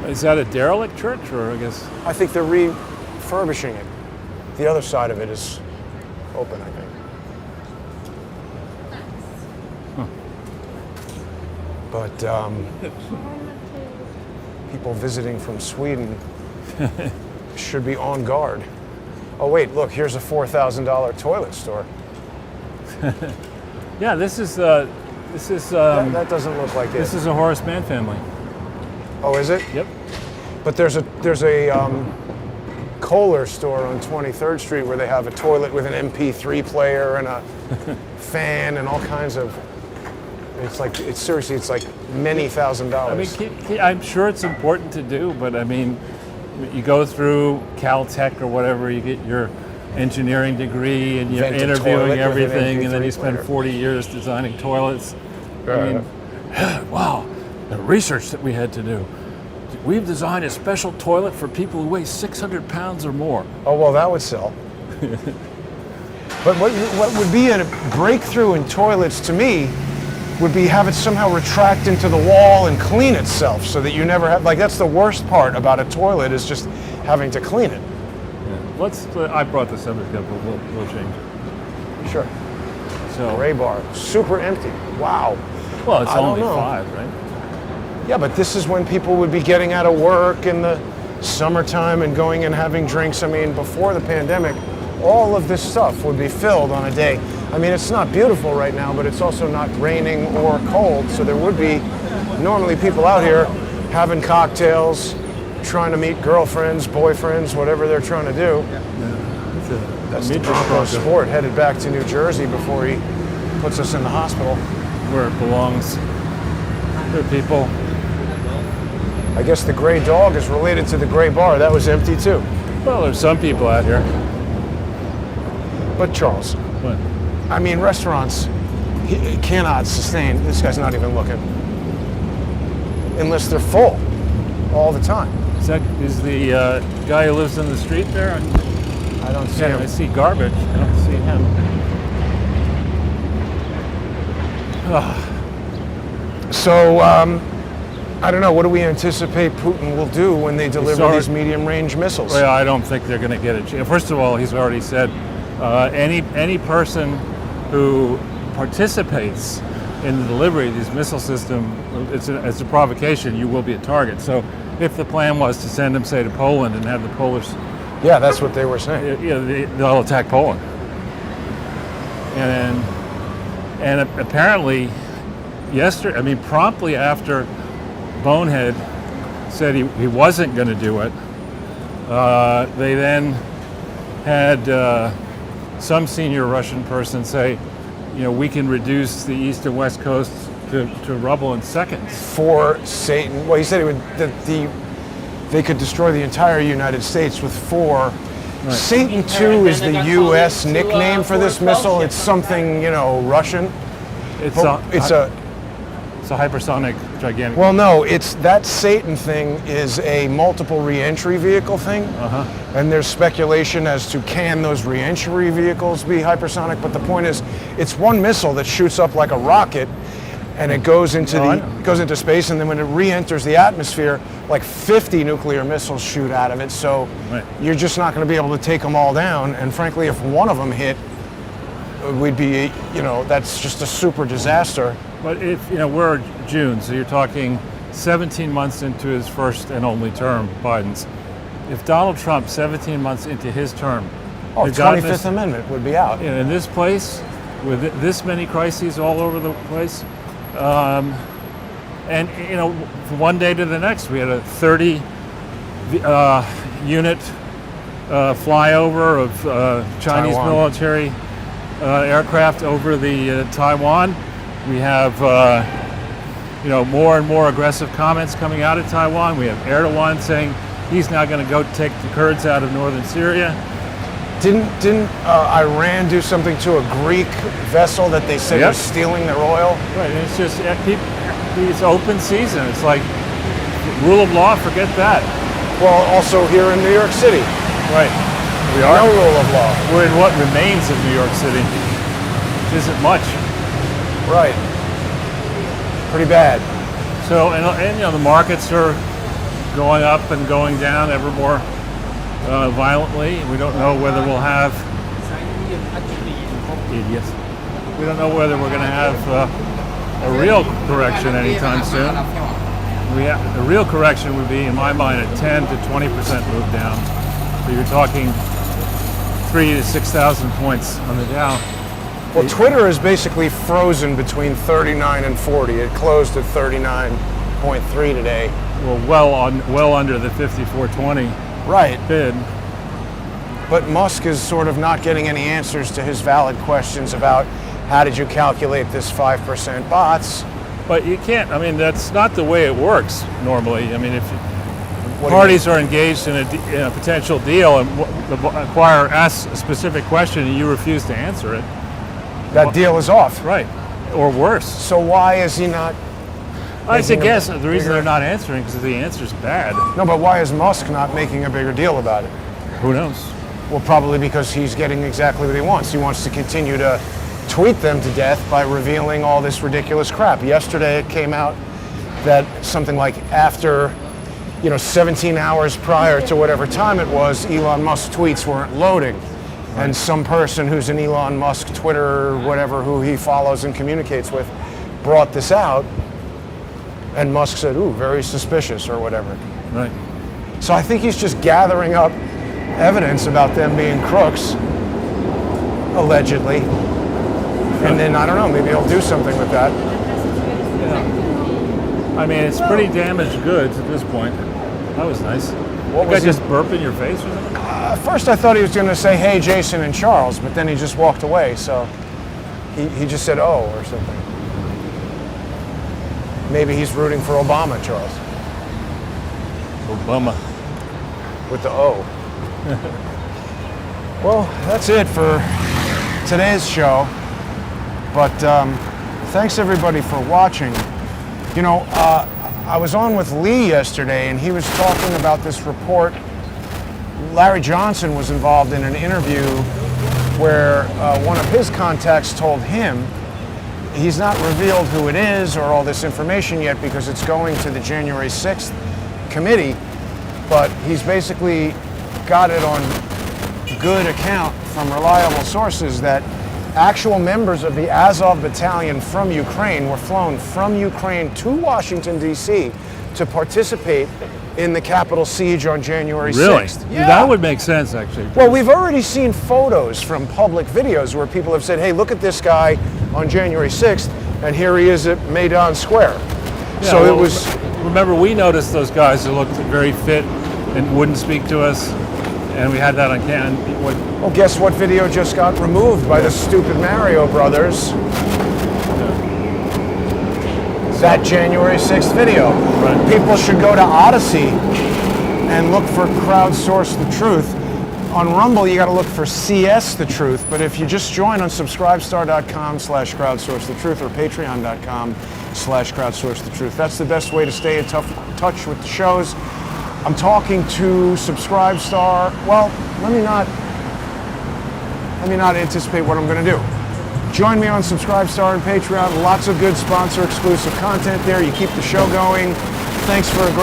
Is that a derelict church, or I guess? I think they're refurbishing it. The other side of it is open, I think. But people visiting from Sweden should be on guard. Oh wait, look, here's a $4,000 toilet store. Yeah, this is That doesn't look like it. this is a Horace Mann family. Oh, is it? Yep. But there's a Kohler store on 23rd Street where they have a toilet with an MP3 player and a fan and all kinds of. It's like it's like many $1,000s. I mean, I'm sure it's important to do, but I mean, you go through Caltech or whatever, you get your engineering degree and you're Invent a toilet interviewing with an everything, and then MP3 you spend player. 40 years designing toilets. I mean, wow, the research that we had to do. We've designed a special toilet for people who weigh 600 pounds or more. Oh well, that would sell. But what would be a breakthrough in toilets to me would be have it somehow retract into the wall and clean itself so that you never have, like that's the worst part about a toilet is just having to clean it. Yeah. I brought this up, but we'll change it. Sure. So, Gray bar, super empty. Wow. well, it's I don't only know. 5, right? Yeah, but this is when people would be getting out of work in the summertime and going and having drinks. I mean, before the pandemic, all of this stuff would be filled on a day. I mean, it's not beautiful right now, but it's also not raining or cold, so there would be normally people out here having cocktails, trying to meet girlfriends, boyfriends, whatever they're trying to do. That's the Bronco Sport headed back to New Jersey before he puts us in the hospital. Where it belongs. There are people. I guess the gray dog is related to the gray bar. That was empty too. Well, there's some people out here. But Charles, What? I mean, restaurants cannot sustain, this guy's not even looking, unless they're full all the time. Is the guy who lives in the street there? I don't see Yeah, I him. see garbage. I don't see him. So, I don't know, what do we anticipate Putin will do when they deliver already- these medium-range missiles? Well, I don't think they're going to get it. First of all, he's already said any person who participates in the delivery of these missile system, it's a provocation. You will be a target. So, if the plan was to send them, say, to Poland and have the Polish, Yeah, that's what they were saying. they'll attack Poland. And apparently, yesterday, I mean, promptly after Bonehead said he wasn't going to do it, they then had some senior Russian person say, we can reduce the east and west coast to rubble in seconds. For Satan, well, he said they could destroy the entire United States with 4. Right. Satan 2 is the U.S. nickname for this missile. It's something, Russian. It's It's a hypersonic gigantic. Well, no, it's that Satan thing is a multiple re-entry vehicle thing, and there's speculation as to can those re-entry vehicles be hypersonic. But the point is, it's one missile that shoots up like a rocket, and it goes into goes into space, and then when it re-enters the atmosphere, like 50 nuclear missiles shoot out of it. So Right. you're just not going to be able to take them all down. And frankly, if one of them hit, we'd be, that's just a super disaster. But if we're June, so you're talking 17 months into his first and only term, Biden's. If Donald Trump, 17 months into his term, Oh, had gotten 25th Amendment would be out. in this place with this many crises all over the place, and from one day to the next, we had a 30 unit flyover of Chinese Taiwan. military aircraft over the Taiwan. We have more and more aggressive comments coming out of Taiwan. We have Erdogan saying he's now going to go take the Kurds out of northern Syria. Didn't Iran do something to a Greek vessel that they said Yep. was stealing their oil? Right, and it's just it's open season. It's like rule of law. Forget that. Well, also here in New York City, Right. We no rule of law. We're in what remains of New York City, which isn't much. Right. Pretty bad. So, and the markets are going up and going down ever more violently. We don't know whether we'll have idiots. We don't know whether we're going to have a real correction anytime soon. The real correction would be, in my mind, a 10 to 20% move down. So you're talking 3,000 to 6,000 points on the Dow. Well, Twitter is basically frozen between 39 and 40. It closed at 39.3 today. Well under the 5420 Right. bid. But Musk is sort of not getting any answers to his valid questions about how did you calculate this 5% bots? But you can't, that's not the way it works normally. If What do you parties are engaged in a potential deal and the acquirer asks a specific question and you refuse to answer it, That deal is off. right, or worse. So why is he not? I making a guess the reason bigger- they're not answering is because the answer's bad. No, but why is Musk not making a bigger deal about it? Who knows? Well, probably because he's getting exactly what he wants. He wants to continue to tweet them to death by revealing all this ridiculous crap. Yesterday it came out that something like after 17 hours prior to whatever time it was, Elon Musk tweets weren't loading. Right. And some person who's an Elon Musk Twitter, whatever, who he follows and communicates with, brought this out. And Musk said, ooh, very suspicious or whatever. Right. So I think he's just gathering up evidence about them being crooks, allegedly. And then, I don't know, maybe he'll do something with that. Yeah. I mean, it's pretty damaged goods at this point. That was nice. What the was guy just burp in your face or something? At first I thought he was going to say, hey, Jason and Charles, but then he just walked away, so he just said, oh, or something. Maybe he's rooting for Obama, Charles. Obama. With the O. Well, that's it for today's show. But thanks everybody for watching. I was on with Lee yesterday, and he was talking about this report. Larry Johnson was involved in an interview where one of his contacts told him he's not revealed who it is or all this information yet because it's going to the January 6th committee, but he's basically got it on good account from reliable sources that actual members of the Azov battalion from Ukraine were flown from Ukraine to Washington, D.C. to participate in the Capitol siege on January 6th. Really? Yeah. That would make sense, actually. Well, we've already seen photos from public videos where people have said, hey, look at this guy on January 6th, and here he is at Maidan Square. Yeah, So it was... Remember, we noticed those guys who looked very fit and wouldn't speak to us, and we had that on camera. Well, guess what video just got removed by the stupid Mario brothers? That January 6th video. Right. People should go to Odyssey and look for Crowdsource the Truth. On Rumble, you got to look for CS the Truth, but if you just join on subscribestar.com/crowdsource the truth or patreon.com/crowdsource the truth, that's the best way to stay in touch with the shows. I'm talking to Subscribestar. Well, let me not anticipate what I'm going to do. Join me on Subscribestar and Patreon. Lots of good sponsor exclusive content there. You keep the show going. Thanks for a great